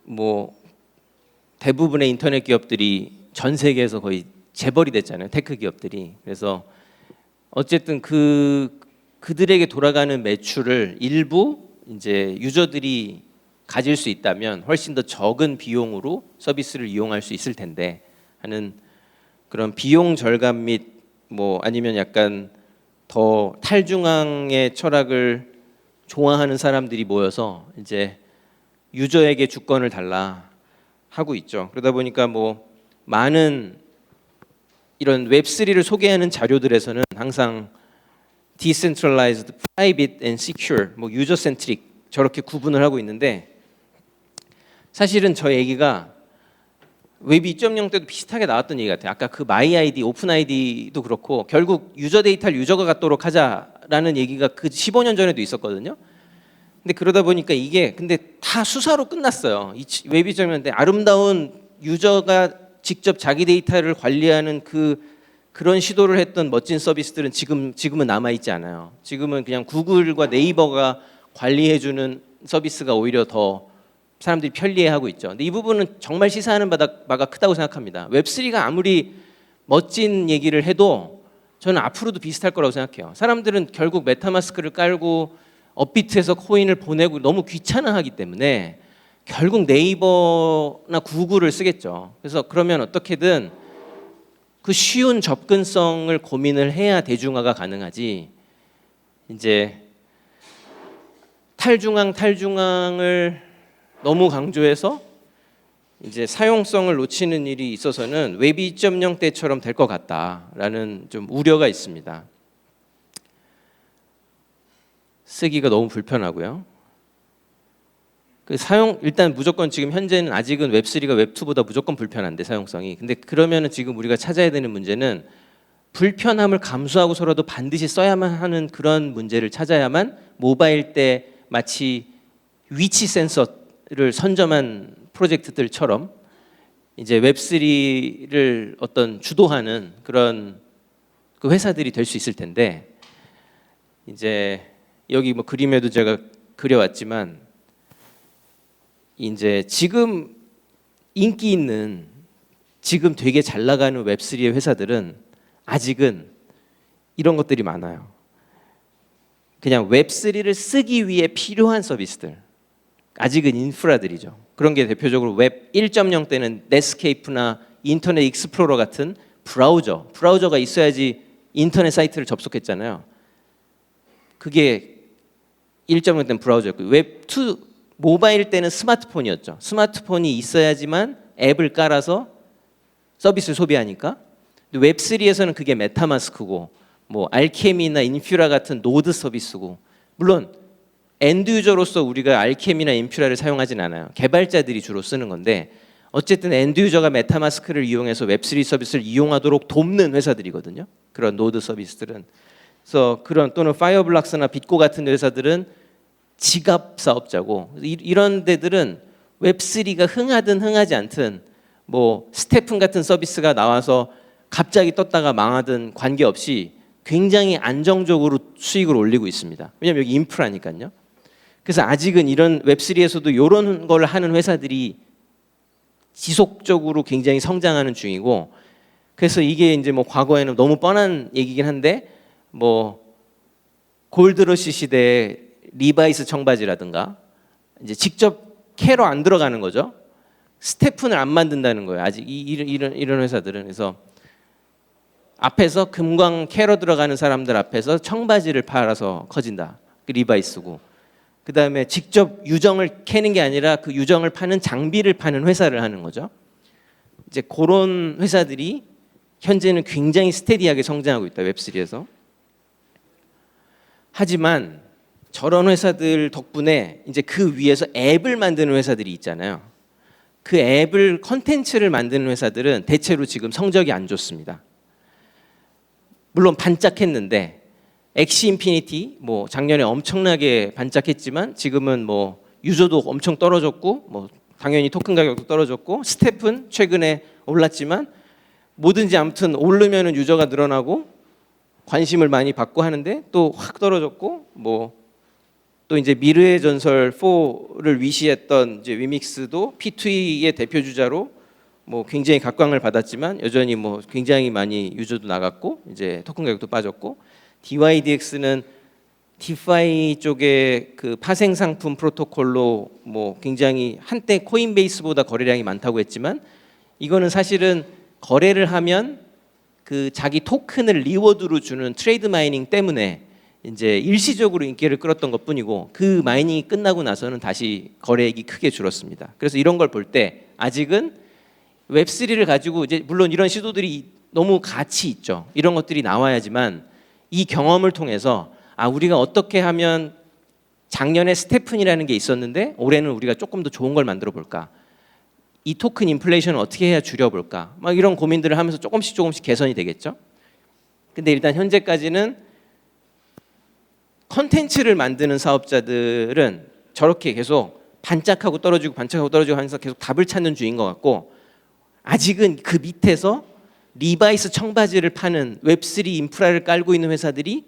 S1: 뭐 대부분의 인터넷 기업들이 전 세계에서 거의 재벌이 됐잖아요. 테크 기업들이. 그래서 어쨌든 그들에게 돌아가는 매출을 일부 이제 유저들이 가질 수 있다면 훨씬 더 적은 비용으로 서비스를 이용할 수 있을 텐데 하는 그런 비용 절감 및 뭐 아니면 약간 더 탈중앙의 철학을 좋아하는 사람들이 모여서 이제 유저에게 주권을 달라 하고 있죠. 그러다 보니까 뭐 많은 이런 웹3를 소개하는 자료들에서는 항상 decentralized, private and secure, 뭐 user centric 저렇게 구분을 하고 있는데 사실은 저 얘기가 웹 2.0 때도 비슷하게 나왔던 얘기 같아요. 아까 그 마이 아이디, 오픈 아이디도 그렇고 결국 유저 데이터를 유저가 갖도록 하자라는 얘기가 그 15년 전에도 있었거든요. 근데 그러다 보니까 이게 근데 다 수사로 끝났어요. 웹 2.0 때 아름다운 유저가 직접 자기 데이터를 관리하는 그런 시도를 했던 멋진 서비스들은 지금은 남아 있지 않아요. 지금은 그냥 구글과 네이버가 관리해주는 서비스가 오히려 더 사람들이 편리해하고 있죠. 근데 이 부분은 정말 시사하는 바가 크다고 생각합니다. 웹3가 아무리 멋진 얘기를 해도 저는 앞으로도 비슷할 거라고 생각해요. 사람들은 결국 메타마스크를 깔고 업비트에서 코인을 보내고 너무 귀찮아하기 때문에 결국 네이버나 구글을 쓰겠죠. 그래서 그러면 어떻게든 그 쉬운 접근성을 고민을 해야 대중화가 가능하지. 이제 탈중앙을 너무 강조해서 이제 사용성을 놓치는 일이 있어서는 웹 2.0 때처럼 될 것 같다라는 좀 우려가 있습니다. 쓰기가 너무 불편하고요. 일단 무조건 지금 현재는 아직은 웹3가 웹2보다 무조건 불편한데 사용성이. 근데 그러면은 지금 우리가 찾아야 되는 문제는 불편함을 감수하고서라도 반드시 써야만 하는 그런 문제를 찾아야만 모바일 때 마치 위치 센서를 선점한 프로젝트들처럼 이제 웹3를 어떤 주도하는 그런 그 회사들이 될 수 있을 텐데 이제 여기 뭐 그림에도 제가 그려왔지만 이제 지금 인기 있는 지금 되게 잘 나가는 웹3의 회사들은 아직은 이런 것들이 많아요. 그냥 웹3를 쓰기 위해 필요한 서비스들. 아직은 인프라들이죠. 그런 게 대표적으로 웹 1.0 때는 넷스케이프나 인터넷 익스플로러 같은 브라우저가 있어야지 인터넷 사이트를 접속했잖아요. 그게 1.0 때는 브라우저였고 웹2 모바일 때는 스마트폰이었죠. 스마트폰이 있어야지만 앱을 깔아서 서비스를 소비하니까. 웹3에서는 그게 메타마스크고 뭐 알케미나 인퓨라 같은 노드 서비스고 물론 엔드 유저로서 우리가 알케미나 인퓨라를 사용하진 않아요. 개발자들이 주로 쓰는 건데 어쨌든 엔드 유저가 메타마스크를 이용해서 웹3 서비스를 이용하도록 돕는 회사들이거든요. 그런 노드 서비스들은. 그래서 그런 또는 파이어블락스나 bit고 같은 회사들은 지갑 사업자고 이런 데들은 웹3가 흥하든 흥하지 않든 뭐 스테픈 같은 서비스가 나와서 갑자기 떴다가 망하든 관계없이 굉장히 안정적으로 수익을 올리고 있습니다. 왜냐하면 여기 인프라니까요. 그래서 아직은 이런 웹3에서도 이런 걸 하는 회사들이 지속적으로 굉장히 성장하는 중이고 그래서 이게 이제 뭐 과거에는 너무 뻔한 얘기긴 한데 뭐 골드러시 시대에 리바이스 청바지라든가 이제 직접 캐로 안 들어가는 거죠. 스테픈을 안 만든다는 거예요. 아직 이런 회사들은. 그래서 앞에서 금광 캐로 들어가는 사람들 앞에서 청바지를 팔아서 커진다. 그 리바이스고. 그다음에 직접 유정을 캐는 게 아니라 그 유정을 파는 장비를 파는 회사를 하는 거죠. 이제 그런 회사들이 현재는 굉장히 스테디하게 성장하고 있다. 웹3에서. 하지만 저런 회사들 덕분에 이제 그 위에서 앱을 만드는 회사들이 있잖아요. 그 앱을 컨텐츠를 만드는 회사들은 대체로 지금 성적이 안 좋습니다. 물론 반짝했는데 엑시 인피니티 뭐 작년에 엄청나게 반짝했지만 지금은 뭐 유저도 엄청 떨어졌고 뭐 당연히 토큰 가격도 떨어졌고 스텝은 최근에 올랐지만 뭐든지 아무튼 오르면은 유저가 늘어나고 관심을 많이 받고 하는데 또 확 떨어졌고 뭐 또 이제 미르의 전설 4를 위시했던 이제 위믹스도 P2E의 대표 주자로 뭐 굉장히 각광을 받았지만 여전히 뭐 굉장히 많이 유저도 나갔고 이제 토큰 가격도 빠졌고 DYDX는 디파이 쪽의 그 파생 상품 프로토콜로 뭐 굉장히 한때 코인베이스보다 거래량이 많다고 했지만 이거는 사실은 거래를 하면 그 자기 토큰을 리워드로 주는 트레이드 마이닝 때문에 이제 일시적으로 인기를 끌었던 것뿐이고 그 마이닝이 끝나고 나서는 다시 거래액이 크게 줄었습니다. 그래서 이런 걸 볼 때 아직은 웹3를 가지고 이제 물론 이런 시도들이 너무 가치 있죠. 이런 것들이 나와야지만 이 경험을 통해서 우리가 어떻게 하면 작년에 스테픈이라는 게 있었는데 올해는 우리가 조금 더 좋은 걸 만들어 볼까? 이 토큰 인플레이션을 어떻게 해야 줄여볼까? 막 이런 고민들을 하면서 조금씩 개선이 되겠죠. 근데 일단 현재까지는 컨텐츠를 만드는 사업자들은 저렇게 계속 반짝하고 떨어지고 하면서 계속 답을 찾는 중인 것 같고 아직은 그 밑에서 리바이스 청바지를 파는 웹3 인프라를 깔고 있는 회사들이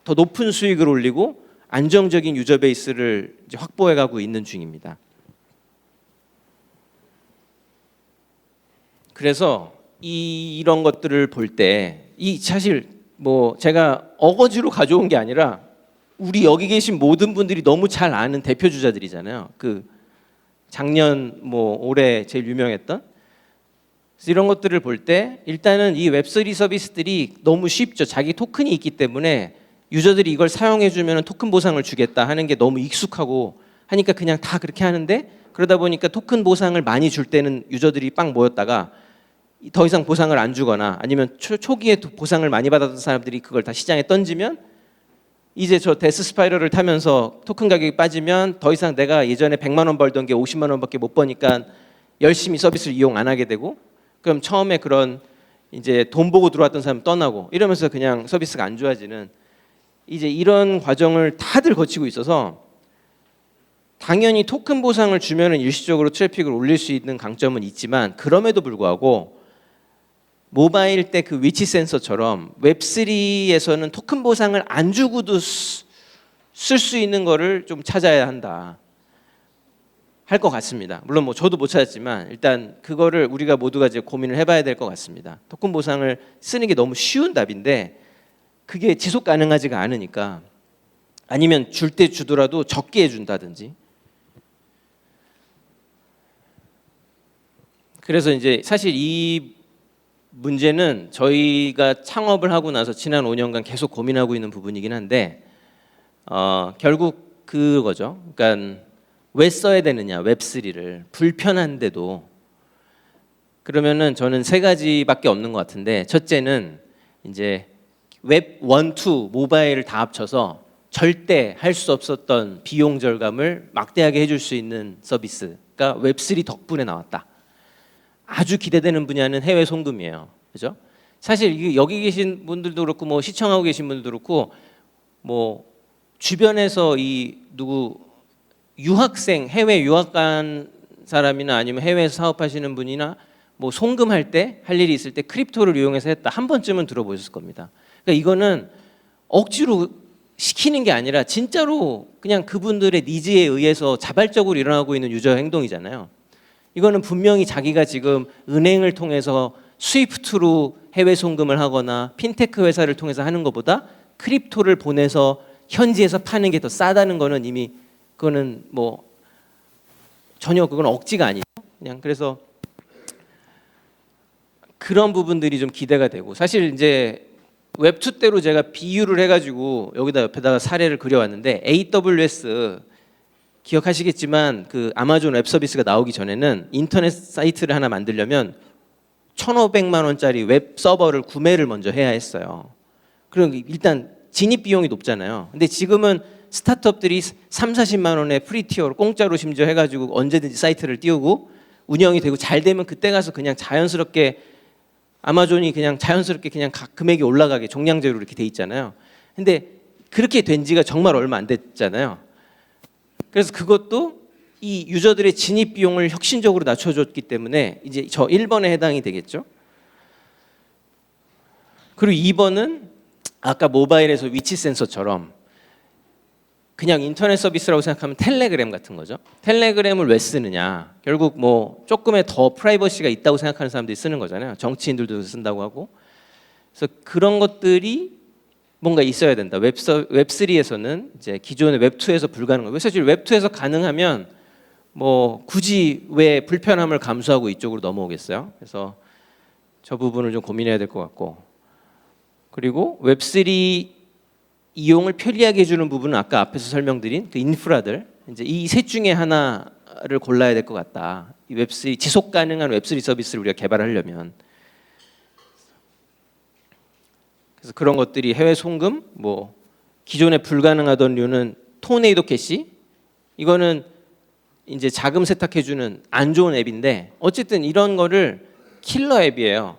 S1: 더 높은 수익을 올리고 안정적인 유저 베이스를 이제 확보해가고 있는 중입니다. 그래서 이런 것들을 볼 때 이 사실 뭐 제가 어거지로 가져온 게 아니라 우리 여기 계신 모든 분들이 너무 잘 아는 대표 주자들이잖아요. 그 작년 뭐 올해 제일 유명했던 이런 것들을 볼 때 일단은 이 웹3 서비스들이 너무 쉽죠. 자기 토큰이 있기 때문에 유저들이 이걸 사용해 주면 토큰 보상을 주겠다 하는 게 너무 익숙하고 하니까 그냥 다 그렇게 하는데 그러다 보니까 토큰 보상을 많이 줄 때는 유저들이 빵 모였다가 더 이상 보상을 안 주거나 아니면 초기에 보상을 많이 받았던 사람들이 그걸 다 시장에 던지면 이제 저 데스 스파이럴을 타면서 토큰 가격이 빠지면 더 이상 내가 예전에 100만 원 벌던 게 50만 원밖에 못 버니까 열심히 서비스를 이용 안 하게 되고 그럼 처음에 그런 이제 돈 보고 들어왔던 사람 떠나고 이러면서 그냥 서비스가 안 좋아지는 이제 이런 과정을 다들 거치고 있어서 당연히 토큰 보상을 주면은 일시적으로 트래픽을 올릴 수 있는 강점은 있지만 그럼에도 불구하고 모바일 때 그 위치 센서처럼 웹3에서는 토큰 보상을 안 주고도 쓸 수 있는 거를 좀 찾아야 한다 할 것 같습니다. 물론 뭐 저도 못 찾았지만 일단 그거를 우리가 모두가 이제 고민을 해봐야 될 것 같습니다. 토큰 보상을 쓰는 게 너무 쉬운 답인데 그게 지속 가능하지가 않으니까 아니면 줄 때 주더라도 적게 해준다든지 그래서 이제 사실 이 문제는 저희가 창업을 하고 나서 지난 5년간 계속 고민하고 있는 부분이긴 한데 결국 그거죠. 그러니까 왜 써야 되느냐 웹3를 불편한데도 그러면은 저는 세 가지밖에 없는 것 같은데 첫째는 이제 웹 1, 2 모바일을 다 합쳐서 절대 할 수 없었던 비용 절감을 막대하게 해줄 수 있는 서비스가 웹3 덕분에 나왔다. 아주 기대되는 분야는 해외 송금이에요. 그죠? 사실 여기 계신 분들도 그렇고 뭐 시청하고 계신 분들도 그렇고 뭐 주변에서 이 누구 유학생 해외 유학 간 사람이나 아니면 해외에서 사업하시는 분이나 뭐 송금할 때 할 일이 있을 때 크립토를 이용해서 했다 한 번쯤은 들어보셨을 겁니다. 그러니까 이거는 억지로 시키는 게 아니라 진짜로 그냥 그분들의 니즈에 의해서 자발적으로 일어나고 있는 유저 행동이잖아요. 이거는 분명히 자기가 지금 은행을 통해서 스위프트로 해외 송금을 하거나 핀테크 회사를 통해서 하는 것보다 크립토를 보내서 현지에서 파는 게 더 싸다는 거는 이미 그거는 뭐 전혀 그건 억지가 아니죠. 그냥 그래서 그런 부분들이 좀 기대가 되고 사실 이제 웹2 때로 제가 비유를 해가지고 여기다 옆에다가 사례를 그려왔는데 AWS 기억하시겠지만 그 아마존 웹 서비스가 나오기 전에는 인터넷 사이트를 하나 만들려면 1,500만 원짜리 웹 서버를 구매를 먼저 해야 했어요. 그럼 일단 진입 비용이 높잖아요. 근데 지금은 스타트업들이 3, 40만 원에 프리티어로 공짜로 심지어 해가지고 언제든지 사이트를 띄우고 운영이 되고 잘 되면 그때 가서 그냥 자연스럽게 아마존이 그냥 자연스럽게 그냥 각 금액이 올라가게 종량제로 이렇게 돼 있잖아요. 근데 그렇게 된 지가 정말 얼마 안 됐잖아요. 그래서 그것도 이 유저들의 진입 비용을 혁신적으로 낮춰줬기 때문에 이제 저 1번에 해당이 되겠죠. 그리고 2번은 아까 모바일에서 위치 센서처럼 그냥 인터넷 서비스라고 생각하면 텔레그램 같은 거죠. 텔레그램을 왜 쓰느냐. 결국 뭐 조금의 더 프라이버시가 있다고 생각하는 사람들이 쓰는 거잖아요. 정치인들도 쓴다고 하고. 그래서 그런 것들이 뭔가 있어야 된다. 웹3에서는 이제 기존의 웹2에서 불가능한. 사실 웹2에서 가능하면 뭐 굳이 왜 불편함을 감수하고 이쪽으로 넘어오겠어요? 그래서 저 부분을 좀 고민해야 될 것 같고. 그리고 웹3 이용을 편리하게 해주는 부분은 아까 앞에서 설명드린 그 인프라들, 이제 이 셋 중에 하나를 골라야 될 것 같다. 이 웹3 지속 가능한 웹3 서비스를 우리가 개발하려면. 그래서 그런 것들이 해외 송금, 뭐 기존에 불가능하던 류는 토네이도 캐시, 이거는 이제 자금 세탁해주는 안 좋은 앱인데 어쨌든 이런 거를 킬러 앱이에요.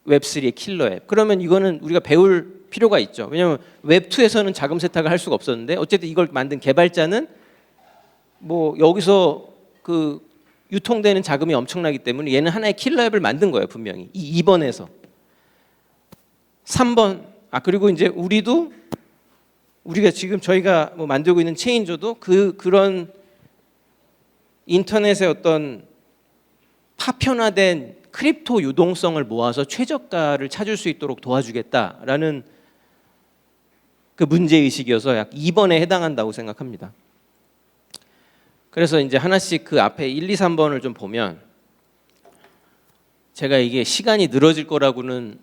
S1: 웹3의 킬러 앱. 그러면 이거는 우리가 배울 필요가 있죠. 왜냐하면 웹2에서는 자금 세탁을 할 수가 없었는데 어쨌든 이걸 만든 개발자는 뭐 여기서 그 유통되는 자금이 엄청나기 때문에 얘는 하나의 킬러 앱을 만든 거예요. 분명히 이 2번에서 3번. 그리고 이제 우리가 지금 저희가 뭐 만들고 있는 체인저도 그런 인터넷의 어떤 파편화된 크립토 유동성을 모아서 최저가를 찾을 수 있도록 도와주겠다라는 그 문제의식이어서 약 2번에 해당한다고 생각합니다. 그래서 이제 하나씩 그 앞에 1, 2, 3번을 좀 보면 제가 이게 시간이 늘어질 거라고는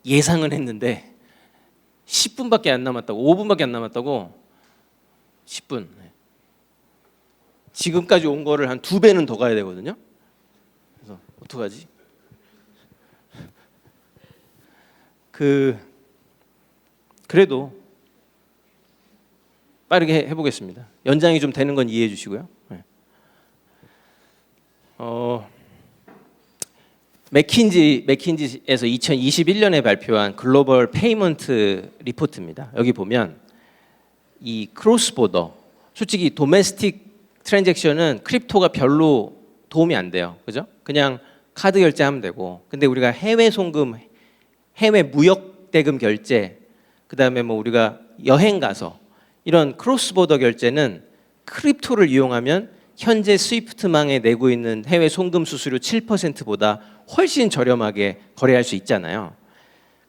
S1: 예상은 했는데 10분밖에 안 남았다고, 5분밖에 안 남았다고. 10분. 지금까지 온 거를 한 2배는 더 가야 되거든요. 그래서 어떡하지? 그래도 빠르게 해보겠습니다. 연장이 좀 되는 건 이해해 주시고요. 맥킨지에서 2021년에 발표한 글로벌 페이먼트 리포트입니다. 여기 보면 이 크로스 보더, 솔직히 도메스틱 트랜잭션은 크립토가 별로 도움이 안 돼요. 그죠? 그냥 카드 결제하면 되고. 근데 우리가 해외 송금, 해외 무역 대금 결제, 그다음에 뭐 우리가 여행 가서 이런 크로스 보더 결제는 크립토를 이용하면 현재 스위프트망에 내고 있는 해외 송금 수수료 7%보다 훨씬 저렴하게 거래할 수 있잖아요.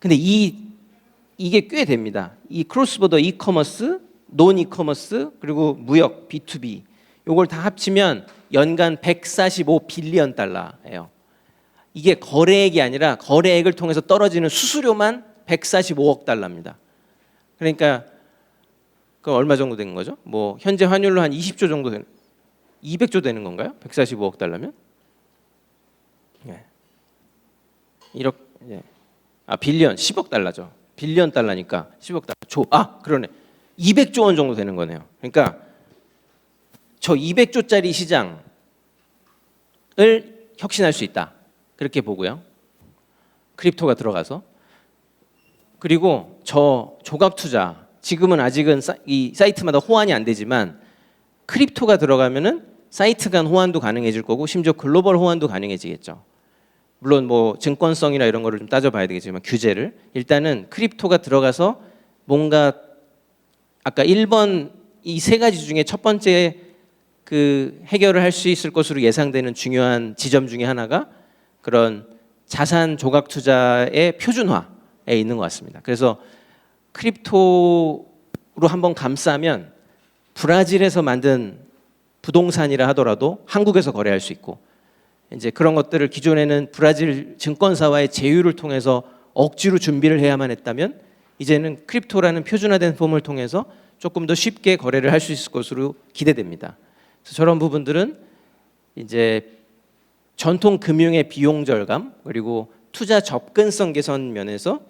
S1: 근데 이게 꽤 됩니다. 이 크로스보더 이커머스, 논 이커머스, 그리고 무역 B2B 요걸 다 합치면 연간 145 빌리언 달러예요. 이게 거래액이 아니라 거래액을 통해서 떨어지는 수수료만 145억 달러입니다. 그러니까 그 얼마 정도 되는 거죠? 뭐 현재 환율로 한 20조 정도 되는, 200조 되는 건가요? 145억 달러면? 예. 이렇게, 예. 빌리언 10억 달러죠. 빌리언 달러니까 10억 달러. 그러네. 200조 원 정도 되는 거네요. 그러니까 저 200조짜리 시장을 혁신할 수 있다. 그렇게 보고요. 크립토가 들어가서. 그리고 저 조각 투자, 지금은 아직은 이 사이트마다 호환이 안 되지만 크립토가 들어가면은 사이트 간 호환도 가능해질 거고 심지어 글로벌 호환도 가능해지겠죠. 물론 뭐 증권성이나 이런 거를 좀 따져봐야 되겠지만 규제를 일단은 크립토가 들어가서 뭔가 아까 1번 이 세 가지 중에 첫 번째 그 해결을 할 수 있을 것으로 예상되는 중요한 지점 중에 하나가 그런 자산 조각 투자의 표준화에 있는 것 같습니다. 그래서 크립토로 한번 감싸면 브라질에서 만든 부동산이라 하더라도 한국에서 거래할 수 있고 이제 그런 것들을 기존에는 브라질 증권사와의 제휴를 통해서 억지로 준비를 해야만 했다면 이제는 크립토라는 표준화된 폼을 통해서 조금 더 쉽게 거래를 할 수 있을 것으로 기대됩니다. 그래서 저런 부분들은 이제 전통 금융의 비용 절감 그리고 투자 접근성 개선 면에서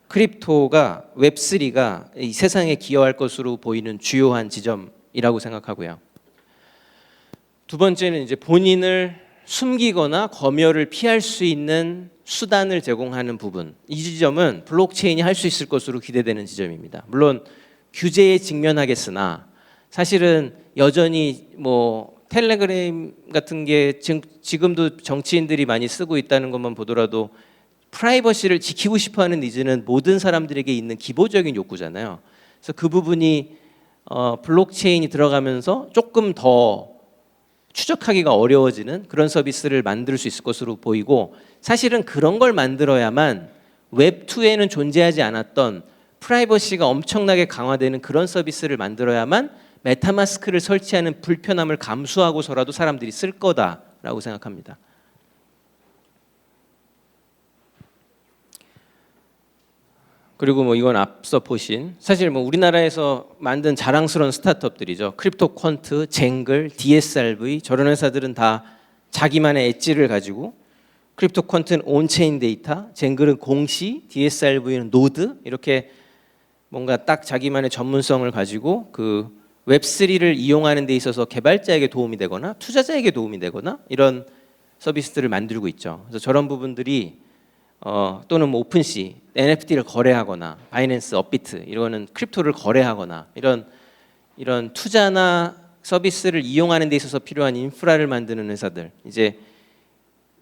S1: 크립토가 웹3가 이 세상에 기여할 것으로 보이는 주요한 지점이라고 생각하고요. 두 번째는 이제 본인을 숨기거나 검열을 피할 수 있는 수단을 제공하는 부분. 이 지점은 블록체인이 할 수 있을 것으로 기대되는 지점입니다. 물론 규제에 직면하겠으나 사실은 여전히 뭐 텔레그램 같은 게 지금도 정치인들이 많이 쓰고 있다는 것만 보더라도 프라이버시를 지키고 싶어하는 니즈는 모든 사람들에게 있는 기본적인 욕구잖아요. 그래서 그 부분이 블록체인이 들어가면서 조금 더 추적하기가 어려워지는 그런 서비스를 만들 수 있을 것으로 보이고 사실은 그런 걸 만들어야만 웹2에는 존재하지 않았던 프라이버시가 엄청나게 강화되는 그런 서비스를 만들어야만 메타마스크를 설치하는 불편함을 감수하고서라도 사람들이 쓸 거다라고 생각합니다. 그리고 뭐 이건 앞서 보신 사실 뭐 우리나라에서 만든 자랑스러운 스타트업들이죠. 크립토 퀀트, 쟁글, DSRV 저런 회사들은 다 자기만의 엣지를 가지고 크립토 퀀트는 온체인 데이터, 쟁글은 공시, DSRV는 노드 이렇게 뭔가 딱 자기만의 전문성을 가지고 그 웹3를 이용하는 데 있어서 개발자에게 도움이 되거나 투자자에게 도움이 되거나 이런 서비스들을 만들고 있죠. 그래서 저런 부분들이 또는 뭐 오픈시, NFT를 거래하거나 바이낸스, 업비트 이거는 크립토를 거래하거나 이런 투자나 서비스를 이용하는 데 있어서 필요한 인프라를 만드는 회사들 이제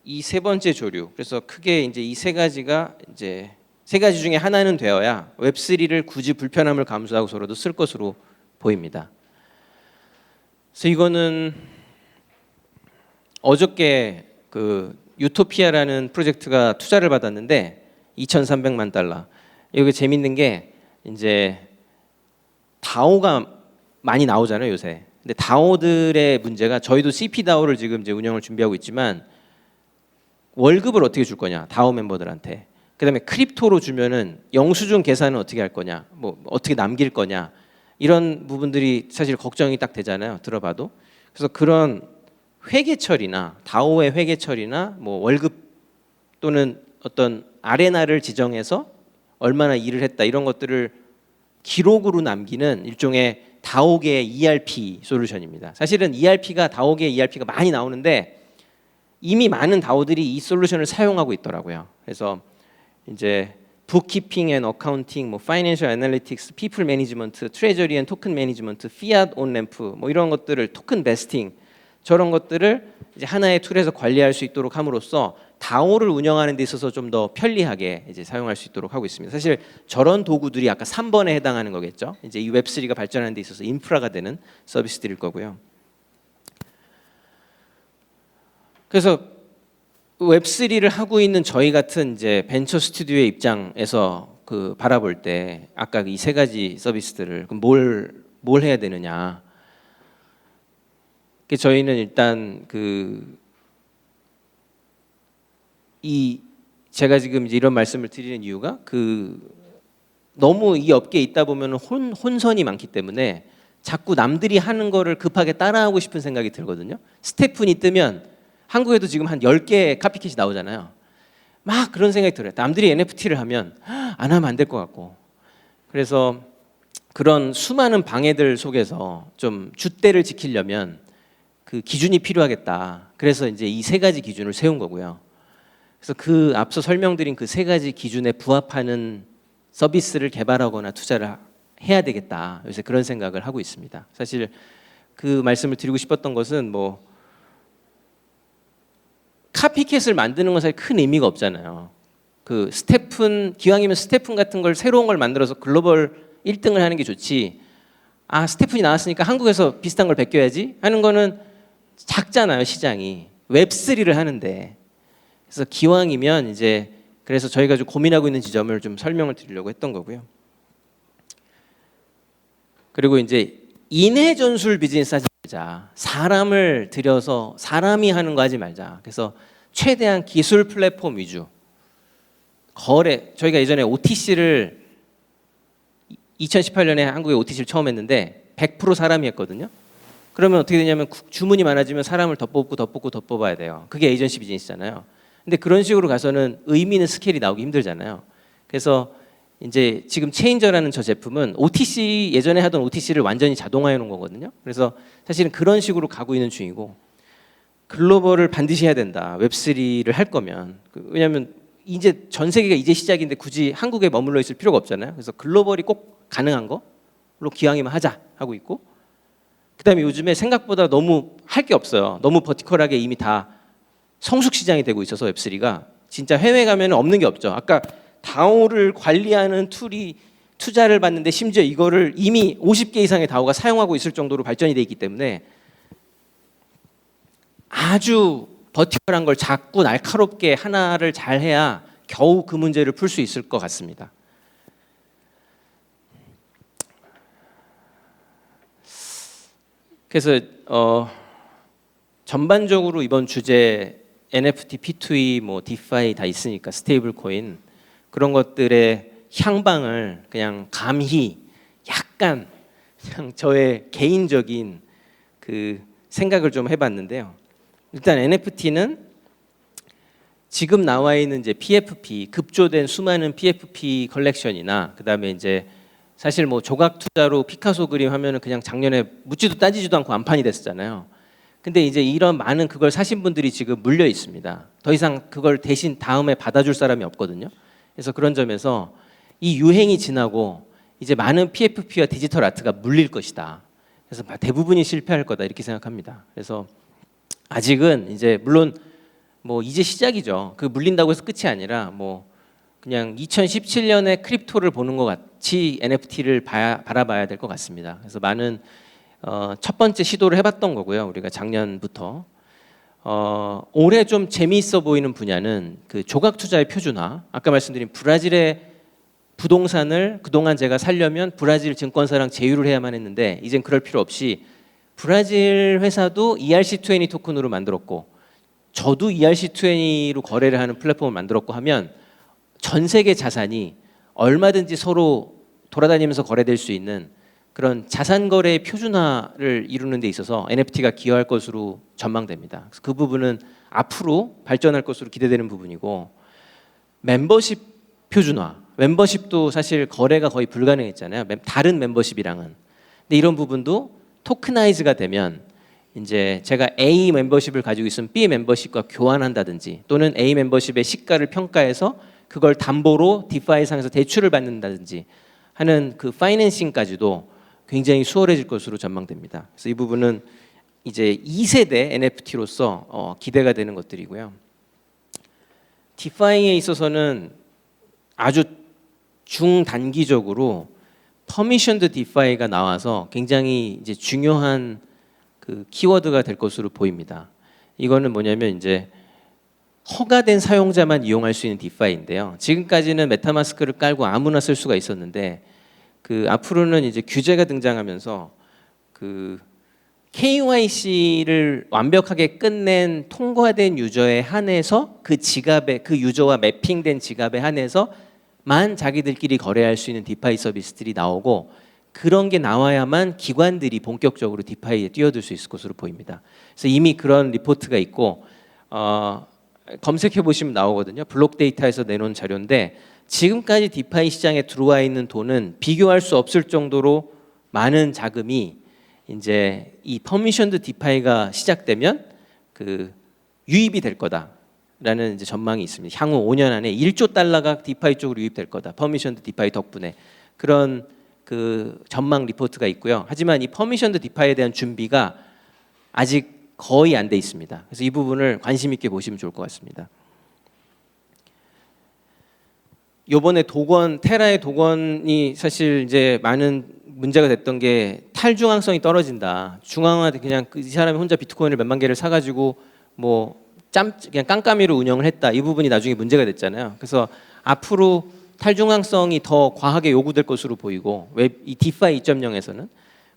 S1: 이 세 번째 조류. 그래서 크게 이제 이 세 가지가 이제 세 가지 중에 하나는 되어야 웹3를 굳이 불편함을 감수하고서라도 쓸 것으로 보입니다. 그래서 이거는 어저께 그 유토피아라는 프로젝트가 투자를 받았는데 2,300만 달러. 여기 재밌는 게 이제 다오가 많이 나오잖아요 요새. 근데 다오들의 문제가 저희도 CP 다오를 지금 이제 운영을 준비하고 있지만 월급을 어떻게 줄 거냐 다오 멤버들한테. 그다음에 크립토로 주면은 영수증 계산은 어떻게 할 거냐, 뭐 어떻게 남길 거냐 이런 부분들이 사실 걱정이 딱 되잖아요. 들어봐도. 그래서 그런 회계 처리나 다오의 회계 처리나 뭐 월급 또는 어떤 아레나를 지정해서 얼마나 일을 했다 이런 것들을 기록으로 남기는 일종의 다오계의 ERP 솔루션입니다. 사실은 ERP가 다오계의 ERP가 많이 나오는데 이미 많은 다오들이 이 솔루션을 사용하고 있더라고요. 그래서 이제 북키핑 앤 어카운팅, 뭐 파이낸셜 애널리틱스, 피플 매니지먼트, 트레저리 앤 토큰 매니지먼트, 피앗 온 램프 뭐 이런 것들을 토큰 베스팅 저런 것들을 이제 하나의 툴에서 관리할 수 있도록 함으로써 다오를 운영하는 데 있어서 좀 더 편리하게 이제 사용할 수 있도록 하고 있습니다. 사실 저런 도구들이 아까 3번에 해당하는 거겠죠. 이제 이 웹3가 발전하는 데 있어서 인프라가 되는 서비스들일 거고요. 그래서 웹3를 하고 있는 저희 같은 이제 벤처 스튜디오의 입장에서 그 바라볼 때 아까 이 세 가지 서비스들을 그럼 뭘 해야 되느냐? 저희는 일단 제가 지금 이제 이런 말씀을 드리는 이유가 너무 이 업계에 있다 보면 혼선이 많기 때문에 자꾸 남들이 하는 거를 급하게 따라하고 싶은 생각이 들거든요. 스테픈이 뜨면 한국에도 지금 한 10개 카피캣이 나오잖아요. 막 그런 생각이 들어요. 남들이 NFT를 하면 안 하면 안 될 것 같고. 그래서 그런 수많은 방해들 속에서 좀 줏대를 지키려면 그 기준이 필요하겠다. 그래서 이제 이 세 가지 기준을 세운 거고요. 그래서 그 앞서 설명드린 그 세 가지 기준에 부합하는 서비스를 개발하거나 투자를 해야 되겠다. 요새 그런 생각을 하고 있습니다. 사실 그 말씀을 드리고 싶었던 것은 뭐 카피캣을 만드는 건 사실 큰 의미가 없잖아요. 그 기왕이면 스테픈 같은 걸 새로운 걸 만들어서 글로벌 1등을 하는 게 좋지. 아 스테픈이 나왔으니까 한국에서 비슷한 걸 베껴야지 하는 거는 작잖아요 시장이. 웹3를 하는데. 그래서 기왕이면 이제 그래서 저희가 좀 고민하고 있는 지점을 좀 설명을 드리려고 했던 거고요. 그리고 이제 인해 전술 비즈니스 하지 말자. 사람을 들여서 사람이 하는 거 하지 말자. 그래서 최대한 기술 플랫폼 위주. 저희가 예전에 OTC를 2018년에 한국에 OTC를 처음 했는데 100% 사람이 했거든요. 그러면 어떻게 되냐면 주문이 많아지면 사람을 더 뽑아야 돼요. 그게 에이전시 비즈니스잖아요. 근데 그런 식으로 가서는 의미 있는 스케일이 나오기 힘들잖아요. 그래서 이제 지금 체인저라는 저 제품은 OTC 예전에 하던 OTC를 완전히 자동화해 놓은 거거든요. 그래서 사실은 그런 식으로 가고 있는 중이고 글로벌을 반드시 해야 된다. 웹3를 할 거면 왜냐하면 이제 전 세계가 이제 시작인데 굳이 한국에 머물러 있을 필요가 없잖아요. 그래서 글로벌이 꼭 가능한 거로 기왕이면 하자 하고 있고 그다음에 요즘에 생각보다 너무 할 게 없어요. 너무 버티컬하게 이미 다 성숙 시장이 되고 있어서 웹3가 진짜 해외 가면 없는 게 없죠. 아까 다오를 관리하는 툴이 투자를 받는데 심지어 이거를 이미 50개 이상의 다오가 사용하고 있을 정도로 발전이 돼 있기 때문에 아주 버티컬한 걸 자꾸 날카롭게 하나를 잘 해야 겨우 그 문제를 풀 수 있을 것 같습니다. 그래서 전반적으로 이번 주제 NFT, P2E, 뭐 디파이 다 있으니까 스테이블 코인 그런 것들의 향방을 그냥 감히 약간 그냥 저의 개인적인 그 생각을 좀 해봤는데요. 일단 NFT는 지금 나와 있는 이제 PFP, 급조된 수많은 PFP 컬렉션이나 그다음에 이제 사실 뭐 조각 투자로 피카소 그림 하면은 그냥 작년에 묻지도 따지지도 않고 완판이 됐었잖아요. 근데 이제 이런 많은 그걸 사신 분들이 지금 물려 있습니다. 더 이상 그걸 대신 다음에 받아줄 사람이 없거든요. 그래서 그런 점에서 이 유행이 지나고 이제 많은 PFP와 디지털 아트가 물릴 것이다. 그래서 대부분이 실패할 거다 이렇게 생각합니다. 그래서 아직은 이제 물론 뭐 이제 시작이죠. 그 물린다고 해서 끝이 아니라 뭐 그냥 2017년에 크립토를 보는 것 같이 NFT를 바라봐야 될 것 같습니다. 그래서 많은 첫 번째 시도를 해봤던 거고요. 우리가 작년부터 올해 좀 재미있어 보이는 분야는 그 조각 투자의 표준화. 아까 말씀드린 브라질의 부동산을 그동안 제가 살려면 브라질 증권사랑 제휴를 해야만 했는데 이젠 그럴 필요 없이 브라질 회사도 ERC20 토큰으로 만들었고 저도 ERC20로 거래를 하는 플랫폼을 만들었고 하면 전 세계 자산이 얼마든지 서로 돌아다니면서 거래될 수 있는 그런 자산 거래의 표준화를 이루는 데 있어서 NFT가 기여할 것으로 전망됩니다. 그래서 그 부분은 앞으로 발전할 것으로 기대되는 부분이고 멤버십 표준화. 멤버십도 사실 거래가 거의 불가능했잖아요. 다른 멤버십이랑은. 근데 이런 부분도 토크나이즈가 되면 이제 제가 A 멤버십을 가지고 있으면 B 멤버십과 교환한다든지 또는 A 멤버십의 시가를 평가해서 그걸 담보로 디파이 상에서 대출을 받는다든지 하는 그 파이낸싱까지도 굉장히 수월해질 것으로 전망됩니다. 그래서 이 부분은 이제 2세대 NFT로서 기대가 되는 것들이고요. 디파이에 있어서는 아주 중단기적으로 퍼미션드 디파이가 나와서 굉장히 이제 중요한 그 키워드가 될 것으로 보입니다. 이거는 뭐냐면 이제 허가된 사용자만 이용할 수 있는 디파이인데요. 지금까지는 메타마스크를 깔고 아무나 쓸 수가 있었는데 그 앞으로는 이제 규제가 등장하면서 그 KYC를 완벽하게 끝낸 통과된 유저에 한해서 그 지갑에 그 유저와 매핑된 지갑에 한해서만 자기들끼리 거래할 수 있는 디파이 서비스들이 나오고 그런 게 나와야만 기관들이 본격적으로 디파이에 뛰어들 수 있을 것으로 보입니다. 그래서 이미 그런 리포트가 있고 검색해 보시면 나오거든요. 블록 데이터에서 내놓은 자료인데 지금까지 디파이 시장에 들어와 있는 돈은 비교할 수 없을 정도로 많은 자금이 이제 이 퍼미션드 디파이가 시작되면 그 유입이 될 거다라는 이제 전망이 있습니다. 향후 5년 안에 1조 달러가 디파이 쪽으로 유입될 거다. 퍼미션드 디파이 덕분에 그런 그 전망 리포트가 있고요. 하지만 이 퍼미션드 디파이에 대한 준비가 아직 거의 안 돼 있습니다. 그래서 이 부분을 관심 있게 보시면 좋을 것 같습니다. 요번에 테라의 독원이 사실 이제 많은 문제가 됐던 게 탈중앙성이 떨어진다. 중앙화 그냥 이 사람이 혼자 비트코인을 몇만 개를 사가지고 뭐 그냥 깜깜이로 운영을 했다. 이 부분이 나중에 문제가 됐잖아요. 그래서 앞으로 탈중앙성이 더 과하게 요구될 것으로 보이고 이 디파이 2.0에서는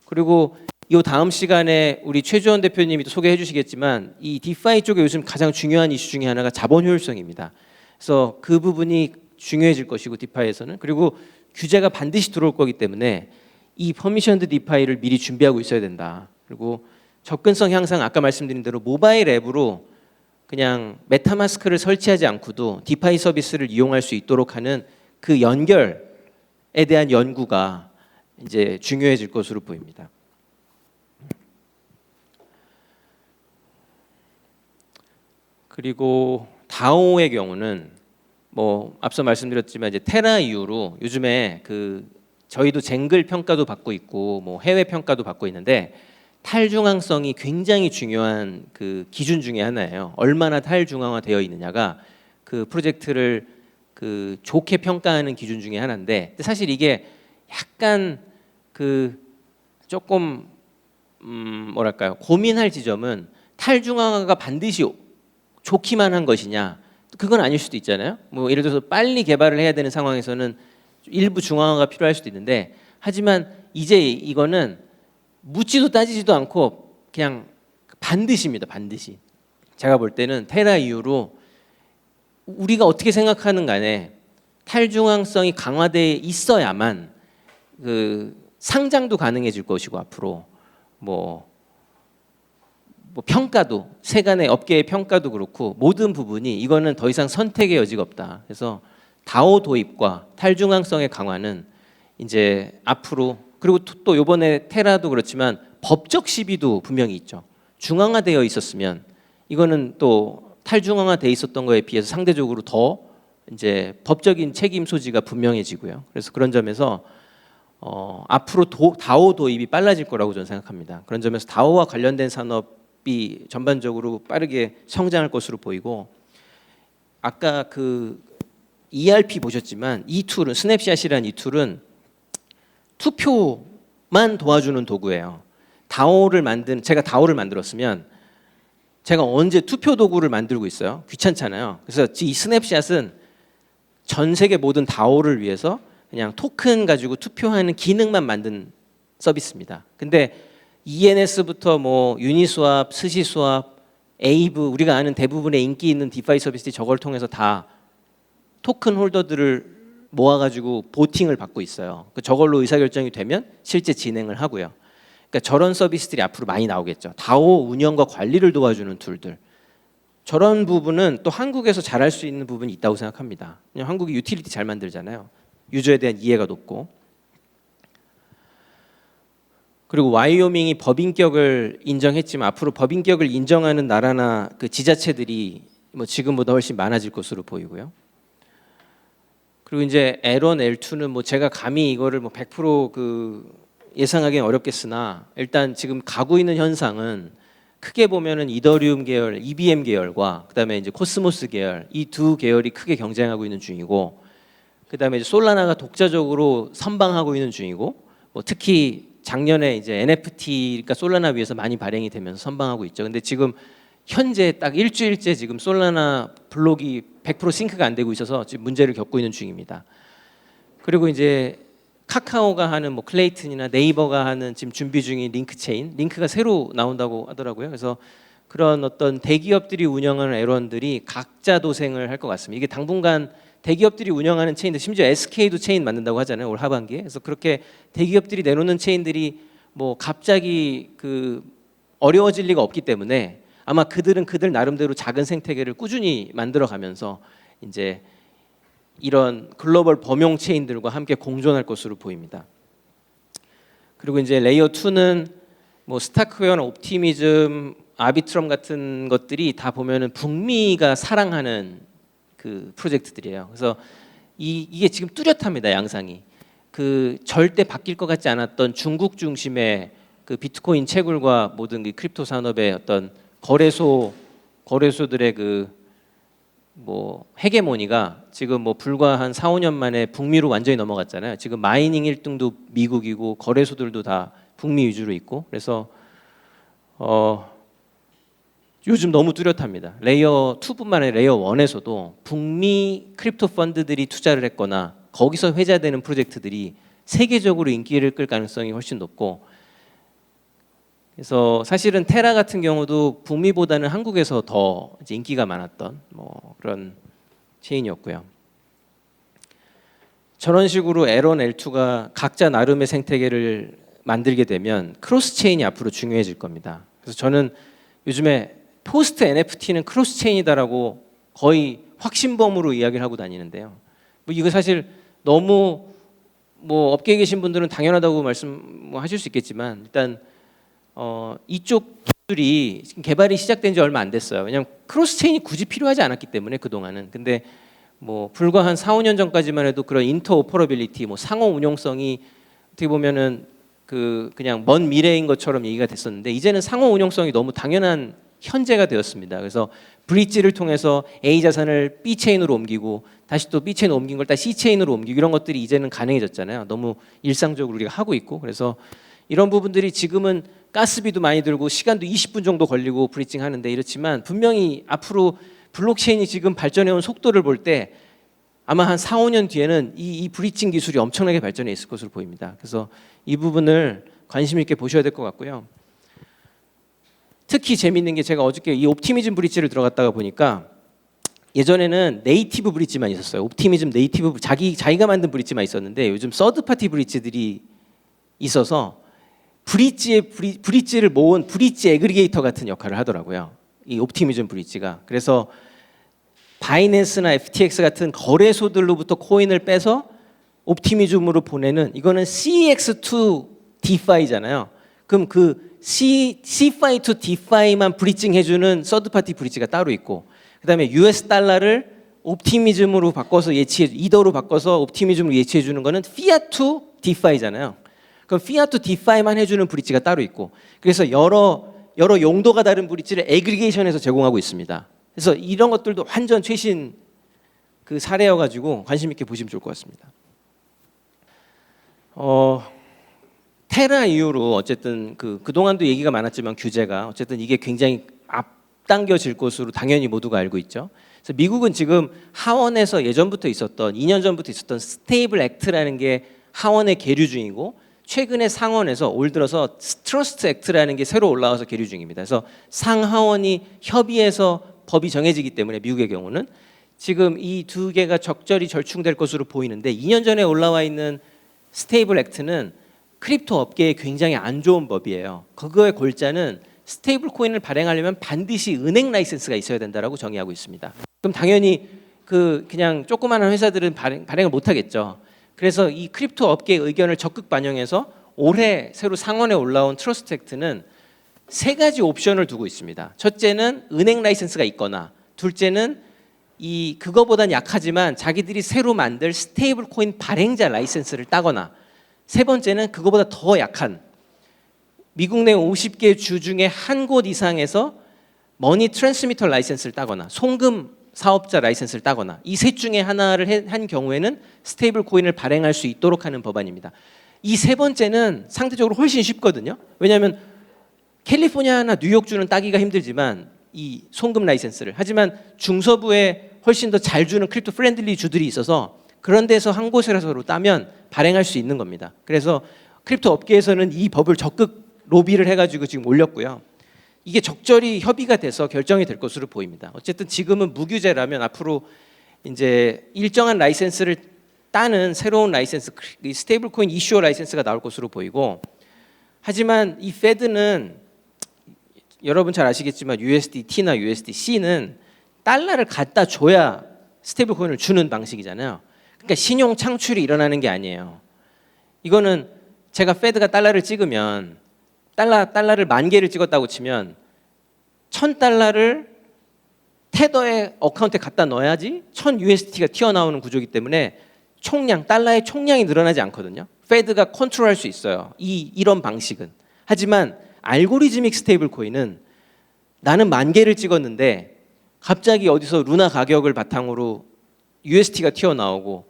S1: 그리고 이 다음 시간에 우리 최주원 대표님이 또 소개해 주시겠지만 이 디파이 쪽에 요즘 가장 중요한 이슈 중에 하나가 자본 효율성입니다. 그래서 그 부분이 중요해질 것이고 디파이에서는 그리고 규제가 반드시 들어올 거기 때문에 이 퍼미션드 디파이를 미리 준비하고 있어야 된다. 그리고 접근성 향상 아까 말씀드린 대로 모바일 앱으로 그냥 메타마스크를 설치하지 않고도 디파이 서비스를 이용할 수 있도록 하는 그 연결에 대한 연구가 이제 중요해질 것으로 보입니다. 그리고 다오의 경우는 뭐 앞서 말씀드렸지만 이제 테라 이후로 요즘에 그 저희도 쟁글 평가도 받고 있고 뭐 해외 평가도 받고 있는데 탈중앙성이 굉장히 중요한 그 기준 중에 하나예요. 얼마나 탈중앙화 되어 있느냐가 그 프로젝트를 그 좋게 평가하는 기준 중에 하나인데 사실 이게 약간 그 조금 뭐랄까요 고민할 지점은 탈중앙화가 반드시 좋기만 한 것이냐 그건 아닐 수도 있잖아요. 뭐 예를 들어서 빨리 개발을 해야 되는 상황에서는 일부 중앙화가 필요할 수도 있는데 하지만 이제 이거는 묻지도 따지지도 않고 그냥 반드시입니다. 반드시. 제가 볼 때는 테라 이후로 우리가 어떻게 생각하는 간에 탈중앙성이 강화돼 있어야만 그 상장도 가능해질 것이고 앞으로 뭐 평가도 세간의 업계의 평가도 그렇고 모든 부분이 이거는 더 이상 선택의 여지가 없다. 그래서 다오 도입과 탈중앙성의 강화는 이제 앞으로 그리고 또 이번에 테라도 그렇지만 법적 시비도 분명히 있죠. 중앙화되어 있었으면 이거는 또 탈중앙화돼 있었던 거에 비해서 상대적으로 더 이제 법적인 책임 소지가 분명해지고요. 그래서 그런 점에서 앞으로 다오 도입이 빨라질 거라고 저는 생각합니다. 그런 점에서 다오와 관련된 산업이 전반적으로 빠르게 성장할 것으로 보이고 아까 그 ERP 보셨지만 이 툴은 스냅샷이라는 이 툴은 투표만 도와주는 도구예요. 제가 다오를 만들었으면 제가 언제 투표 도구를 만들고 있어요? 귀찮잖아요. 그래서 이 스냅샷은 전 세계 모든 다오를 위해서 그냥 토큰 가지고 투표하는 기능만 만든 서비스입니다. 근데 ENS부터 뭐 유니스왑, 스시스왑, 에이브 우리가 아는 대부분의 인기 있는 디파이 서비스들이 저걸 통해서 다 토큰 홀더들을 모아가지고 보팅을 받고 있어요. 저걸로 의사결정이 되면 실제 진행을 하고요. 그러니까 저런 서비스들이 앞으로 많이 나오겠죠. 다오 운영과 관리를 도와주는 툴들. 저런 부분은 또 한국에서 잘할 수 있는 부분이 있다고 생각합니다. 그냥 한국이 유틸리티 잘 만들잖아요. 유저에 대한 이해가 높고. 그리고 와이오밍이 법인격을 인정했지만 앞으로 법인격을 인정하는 나라나 그 지자체들이 뭐 지금보다 훨씬 많아질 것으로 보이고요. 그리고 이제 L1, L2는 뭐 제가 감히 이거를 뭐 100% 예상하기는 어렵겠으나 일단 지금 가고 있는 현상은 크게 보면은 이더리움 계열, EVM 계열과 그다음에 이제 코스모스 계열 이 두 계열이 크게 경쟁하고 있는 중이고 그다음에 이제 솔라나가 독자적으로 선방하고 있는 중이고 뭐 특히 작년에 이제 NFT가 솔라나 위에서 많이 발행이 되면서 선방하고 있죠. 근데 지금 현재 딱 일주일째 지금 솔라나 블록이 100% 싱크가 안 되고 있어서 지금 문제를 겪고 있는 중입니다. 그리고 이제 카카오가 하는 뭐 클레이튼이나 네이버가 하는 지금 준비 중인 링크 체인, 링크가 새로 나온다고 하더라고요. 그래서 그런 어떤 대기업들이 운영하는 L1들이 각자 도생을 할 것 같습니다. 이게 당분간 대기업들이 운영하는 체인들, 심지어 SK도 체인 만든다고 하잖아요. 올 하반기에. 그래서 그렇게 대기업들이 내놓는 체인들이 뭐 갑자기 그 어려워질 리가 없기 때문에 아마 그들은 그들 나름대로 작은 생태계를 꾸준히 만들어가면서 이제 이런 글로벌 범용 체인들과 함께 공존할 것으로 보입니다. 그리고 이제 레이어 2는 뭐 스타크웨어나 옵티미즘, 아비트럼 같은 것들이 다 보면은 북미가 사랑하는 그 프로젝트들이에요. 그래서 이게 지금 뚜렷합니다. 양상이. 그 절대 바뀔 것 같지 않았던 중국 중심의 그 비트코인 채굴과 모든 그 크립토 산업의 어떤 거래소들의 그 뭐 헤게모니가 지금 뭐 불과 한 4, 5년 만에 북미로 완전히 넘어갔잖아요. 지금 마이닝 1등도 미국이고 거래소들도 다 북미 위주로 있고 그래서 요즘 너무 뚜렷합니다. 레이어 2뿐만 아니라 레이어 1에서도 북미 크립토 펀드들이 투자를 했거나 거기서 회자되는 프로젝트들이 세계적으로 인기를 끌 가능성이 훨씬 높고 그래서 사실은 테라 같은 경우도 북미보다는 한국에서 더 이제 인기가 많았던 뭐 그런 체인이었고요. 저런 식으로 L1, L2가 각자 나름의 생태계를 만들게 되면 크로스 체인이 앞으로 중요해질 겁니다. 그래서 저는 요즘에 포스트 NFT는 크로스 체인이다라고 거의 확신범으로 이야기를 하고 다니는데요. 뭐 이거 사실 너무 뭐 업계에 계신 분들은 당연하다고 말씀하실 수 있겠지만 일단 이쪽 기술이 개발이 시작된 지 얼마 안 됐어요. 왜냐하면 크로스 체인이 굳이 필요하지 않았기 때문에 그동안은. 근데 뭐 불과 한 4, 5년 전까지만 해도 그런 인터오퍼러빌리티, 뭐 상호 운용성이 어떻게 보면은 그냥 먼 미래인 것처럼 얘기가 됐었는데 이제는 상호 운용성이 너무 당연한 현재가 되었습니다. 그래서 브릿지를 통해서 A 자산을 B 체인으로 옮기고 다시 또 B 체인 옮긴 걸 다시 C 체인으로 옮기고 이런 것들이 이제는 가능해졌잖아요. 너무 일상적으로 우리가 하고 있고 그래서 이런 부분들이 지금은 가스비도 많이 들고 시간도 20분 정도 걸리고 브릿징 하는데 이렇지만 분명히 앞으로 블록체인이 지금 발전해 온 속도를 볼 때 아마 한 4, 5년 뒤에는 이 브릿징 기술이 엄청나게 발전해 있을 것으로 보입니다. 그래서 이 부분을 관심 있게 보셔야 될 것 같고요. 특히 재미있는 게 제가 어저께 이 옵티미즘 브릿지를 들어갔다가 보니까 예전에는 네이티브 브릿지만 있었어요. 옵티미즘 네이티브 자기가 만든 브릿지만 있었는데 요즘 서드 파티 브릿지들이 있어서 브릿지를 모은 브릿지 애그리게이터 같은 역할을 하더라고요. 이 옵티미즘 브릿지가. 그래서 바이낸스나 FTX 같은 거래소들로부터 코인을 빼서 옵티미즘으로 보내는, 이거는 CEX2 DeFi잖아요. 그럼 그 CeFi to DeFi만 브리징 해주는 서드파티 브릿지가 따로 있고, 그다음에 US 달러를 옵티미즘으로 바꿔서 이더로 바꿔서 옵티미즘으로 예치해 주는 거는 Fiat to DeFi잖아요. 그럼 Fiat to DeFi만 해주는 브릿지가 따로 있고, 그래서 여러 용도가 다른 브릿지를 애그리게이션해서 제공하고 있습니다. 그래서 이런 것들도 완전 최신 그 사례여가지고 관심 있게 보시면 좋을 것 같습니다. 테라 이후로 어쨌든 그동안도 얘기가 많았지만 규제가 어쨌든 이게 굉장히 앞당겨질 것으로 당연히 모두가 알고 있죠. 그래서 미국은 지금 하원에서 예전부터 있었던 2년 전부터 있었던 스테이블 액트라는 게 하원에 계류 중이고, 최근에 상원에서 올 들어서 트러스트 액트라는 게 새로 올라와서 계류 중입니다. 그래서 상하원이 협의해서 법이 정해지기 때문에 미국의 경우는 지금 이 두 개가 적절히 절충될 것으로 보이는데, 2년 전에 올라와 있는 스테이블 액트는 크립토 업계에 굉장히 안 좋은 법이에요. 그거의 골자는 스테이블 코인을 발행하려면 반드시 은행 라이센스가 있어야 된다라고 정의하고 있습니다. 그럼 당연히 그냥 조그마한 회사들은 발행을 못 하겠죠. 그래서 이 크립토 업계의 의견을 적극 반영해서 올해 새로 상원에 올라온 트러스트 액트는 세 가지 옵션을 두고 있습니다. 첫째는 은행 라이센스가 있거나, 둘째는 그거보단 약하지만 자기들이 새로 만들 스테이블 코인 발행자 라이센스를 따거나, 세 번째는 그거보다 더 약한 미국 내 50개 주 중에 한 곳 이상에서 머니 트랜스미터 라이센스를 따거나, 송금 사업자 라이센스를 따거나, 이 셋 중에 하나를 한 경우에는 스테이블 코인을 발행할 수 있도록 하는 법안입니다. 이 세 번째는 상대적으로 훨씬 쉽거든요. 왜냐하면 캘리포니아나 뉴욕주는 따기가 힘들지만 이 송금 라이센스를, 하지만 중서부에 훨씬 더 잘 주는 크립토 프렌들리 주들이 있어서 그런 데서 한 곳에서로 따면 발행할 수 있는 겁니다. 그래서 크립토 업계에서는 이 법을 적극 로비를 해가지고 지금 올렸고요. 이게 적절히 협의가 돼서 결정이 될 것으로 보입니다. 어쨌든 지금은 무규제라면 앞으로 이제 일정한 라이센스를 따는 새로운 라이센스, 스테이블 코인 이슈어 라이센스가 나올 것으로 보이고, 하지만 이 페드는 여러분 잘 아시겠지만 USDT나 USDC는 달러를 갖다 줘야 스테이블 코인을 주는 방식이잖아요. 그러니까 신용 창출이 일어나는 게 아니에요. 이거는 제가 페드가 달러를 찍으면 달러를 10,000개를 찍었다고 치면 1,000달러를 테더의 어카운트에 갖다 넣어야지 1,000 USDT가 튀어나오는 구조이기 때문에 달러의 총량이 늘어나지 않거든요. 페드가 컨트롤할 수 있어요. 이런 방식은. 하지만 알고리즘믹 스테이블 코인은 나는 10,000개를 찍었는데 갑자기 어디서 루나 가격을 바탕으로 USDT가 튀어나오고,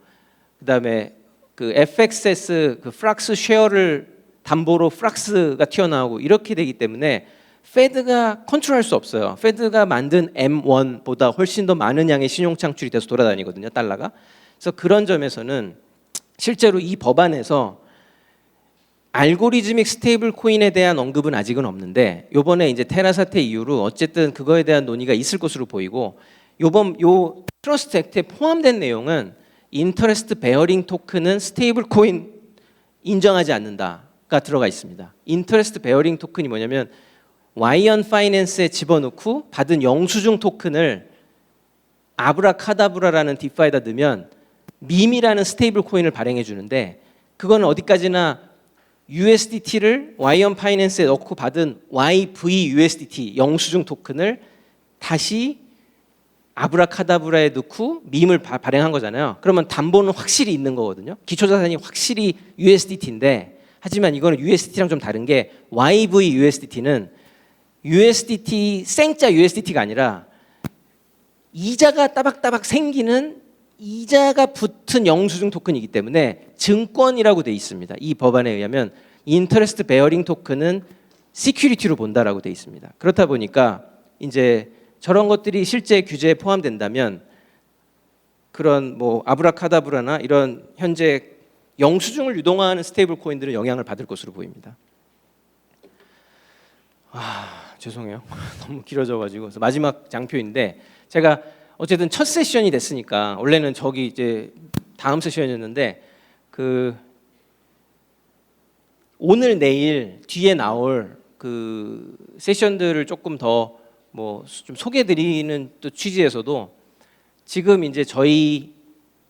S1: 그다음에 그 FXS 프락스 쉐어를 담보로 프락스가 튀어나오고, 이렇게 되기 때문에 페드가 컨트롤할 수 없어요. 페드가 만든 M1보다 훨씬 더 많은 양의 신용 창출이 돼서 돌아다니거든요, 달러가. 그래서 그런 점에서는 실제로 이 법안에서 알고리즘믹 스테이블 코인에 대한 언급은 아직은 없는데, 요번에 이제 테라 사태 이후로 어쨌든 그거에 대한 논의가 있을 것으로 보이고, 요 트러스트 액트에 포함된 내용은 인터레스트 베어링 토큰은 스테이블 코인 인정하지 않는다가 들어가 있습니다. 인터레스트 베어링 토큰이 뭐냐면 와이언 파이낸스에 집어넣고 받은 영수증 토큰을 아브라카다브라라는 디파이다 넣으면 밈이라는 스테이블 코인을 발행해 주는데, 그거는 어디까지나 USDT를 와이언 파이낸스에 넣고 받은 YVUSDT 영수증 토큰을 다시 아브라카다브라에 넣고 밈을 발행한 거잖아요. 그러면 담보는 확실히 있는 거거든요. 기초자산이 확실히 USDT인데, 하지만 이거는 USDT랑 좀 다른 게 YVUSDT는 USDT 생짜 USDT가 아니라 이자가 따박따박 생기는 이자가 붙은 영수증 토큰이기 때문에 증권이라고 돼 있습니다. 이 법안에 의하면 인터레스트 베어링 토큰은 시큐리티로 본다라고 돼 있습니다. 그렇다 보니까 이제 저런 것들이 실제 규제에 포함된다면 그런 뭐 아브라카다브라나 이런 현재 영수증을 유동화하는 스테이블 코인들은 영향을 받을 것으로 보입니다. 죄송해요. 너무 길어져가지고. 그래서 마지막 장표인데, 제가 어쨌든 첫 세션이 됐으니까 원래는 저기 이제 다음 세션이었는데 그 오늘 내일 뒤에 나올 그 세션들을 조금 더 뭐 좀 소개드리는 또 취지에서도 지금 이제 저희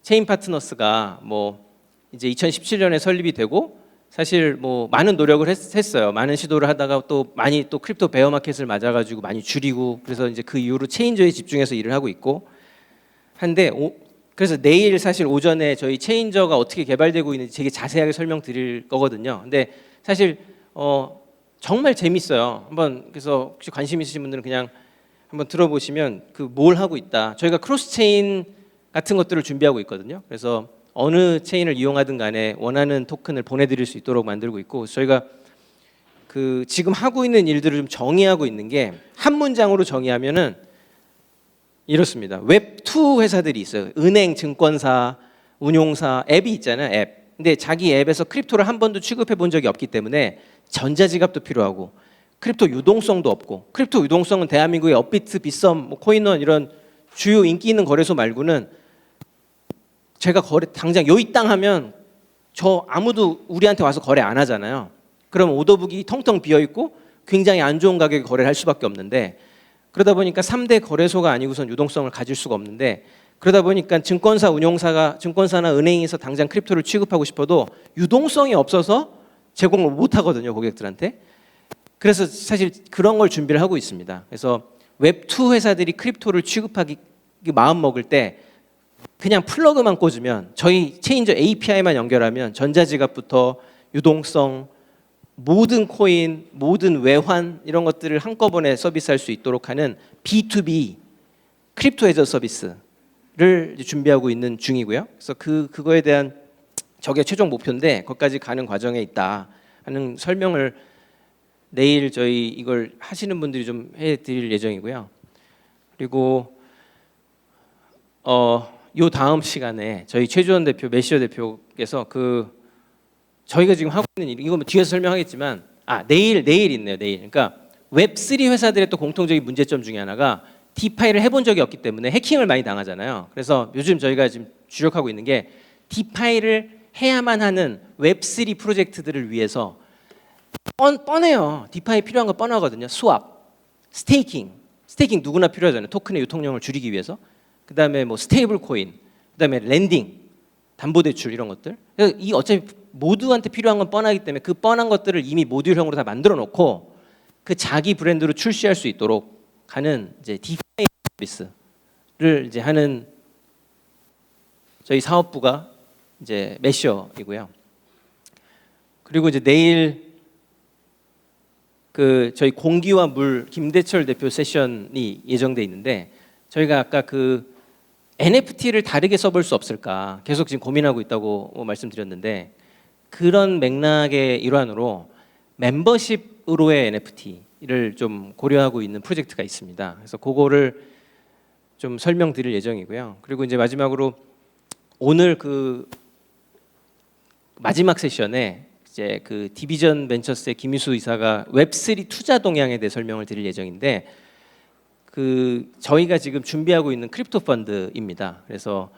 S1: 체인 파트너스가 뭐 이제 2017년에 설립이 되고 사실 뭐 많은 노력을 했어요. 많은 시도를 하다가 또 많이 또 크립토 베어 마켓을 맞아가지고 많이 줄이고 그래서 이제 그 이후로 체인저에 집중해서 일을 하고 있고 한데 그래서 내일 사실 오전에 저희 체인저가 어떻게 개발되고 있는지 되게 자세하게 설명드릴 거거든요. 근데 사실 정말 재밌어요. 한번 그래서 혹시 관심 있으신 분들은 그냥 한번 들어보시면 그 뭘 하고 있다. 저희가 크로스 체인 같은 것들을 준비하고 있거든요. 그래서 어느 체인을 이용하든 간에 원하는 토큰을 보내드릴 수 있도록 만들고 있고 저희가 그 지금 하고 있는 일들을 좀 정의하고 있는 게 한 문장으로 정의하면은 이렇습니다. 웹2 회사들이 있어요. 은행, 증권사, 운용사, 앱이 있잖아요. 앱. 근데 자기 앱에서 크립토를 한 번도 취급해 본 적이 없기 때문에 전자지갑도 필요하고 크립토 유동성도 없고 크립토 유동성은 대한민국의 업비트, 빗썸, 뭐 코인원 이런 주요 인기 있는 거래소 말고는 제가 거래 당장 요이 땅 하면 저 아무도 우리한테 와서 거래 안 하잖아요. 그럼 오더북이 텅텅 비어 있고 굉장히 안 좋은 가격에 거래를 할 수밖에 없는데 그러다 보니까 3대 거래소가 아니고선 유동성을 가질 수가 없는데 그러다 보니까 증권사 운용사가 증권사나 은행에서 당장 크립토를 취급하고 싶어도 유동성이 없어서 제공을 못 하거든요, 고객들한테. 그래서 사실 그런 걸 준비를 하고 있습니다. 그래서 웹2 회사들이 크립토를 취급하기 마음 먹을 때 그냥 플러그만 꽂으면 저희 체인저 API만 연결하면 전자지갑부터 유동성, 모든 코인, 모든 외환 이런 것들을 한꺼번에 서비스할 수 있도록 하는 B2B 크립토 해저 서비스를 준비하고 있는 중이고요. 그래서 그거에 대한 저게 최종 목표인데 거기까지 가는 과정에 있다 하는 설명을 내일 저희 이걸 하시는 분들이 좀 해드릴 예정이고요. 그리고 요 다음 시간에 저희 최주원 대표, 메시어 대표께서 그 저희가 지금 하고 있는 일, 이거 뭐 뒤에서 설명하겠지만 내일 있네요. 내일. 그러니까 웹3 회사들의 또 공통적인 문제점 중에 하나가 디파이를 해본 적이 없기 때문에 해킹을 많이 당하잖아요. 그래서 요즘 저희가 지금 주력하고 있는 게 디파이를 해야만 하는 웹3 프로젝트들을 위해서 뻔해요. 디파이 필요한 거 뻔하거든요. 스왑, 스테이킹 누구나 필요하잖아요. 토큰의 유통량을 줄이기 위해서. 그다음에 뭐 스테이블 코인, 그다음에 랜딩, 담보대출 이런 것들. 이 어차피 모두한테 필요한 건 뻔하기 때문에 그 뻔한 것들을 이미 모듈형으로 다 만들어 놓고 그 자기 브랜드로 출시할 수 있도록 하는 이제 디파이 서비스를 이제 하는 저희 사업부가 이제 메시어이고요. 그리고 이제 내일 그 저희 공기와 물 김대철 대표 세션이 예정돼 있는데 저희가 아까 그 NFT를 다르게 써볼 수 없을까 계속 지금 고민하고 있다고 말씀드렸는데 그런 맥락의 일환으로 멤버십으로의 NFT를 좀 고려하고 있는 프로젝트가 있습니다. 그래서 그거를 좀 설명드릴 예정이고요. 그리고 이제 마지막으로 오늘 그 마지막 세션에 이제 그 디비전 벤처스의 김희수 이사가 웹3 투자 동향에 대해 설명을 드릴 예정인데 그 저희가 지금 준비하고 있는 크립토 펀드입니다. 그래서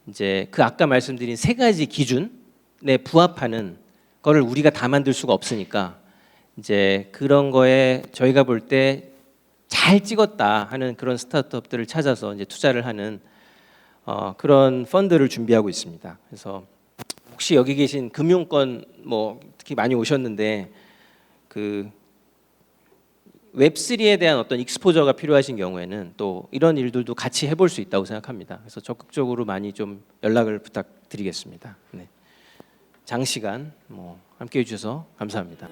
S1: 이제 그 아까 말씀드린 세 가지 기준에 부합하는 거를 우리가 다 만들 수가 없으니까 이제 그런 거에 저희가 볼 때 잘 찍었다 하는 그런 스타트업들을 찾아서 이제 투자를 하는 그런 펀드를 준비하고 있습니다. 그래서 혹시 여기 계신 금융권 뭐 특히 많이 오셨는데 그 웹3에 대한 어떤 익스포저가 필요하신 경우에는 또 이런 일들도 같이 해볼 수 있다고 생각합니다. 그래서 적극적으로 많이 좀 연락을 부탁드리겠습니다. 네. 장시간 뭐 함께해 주셔서 감사합니다.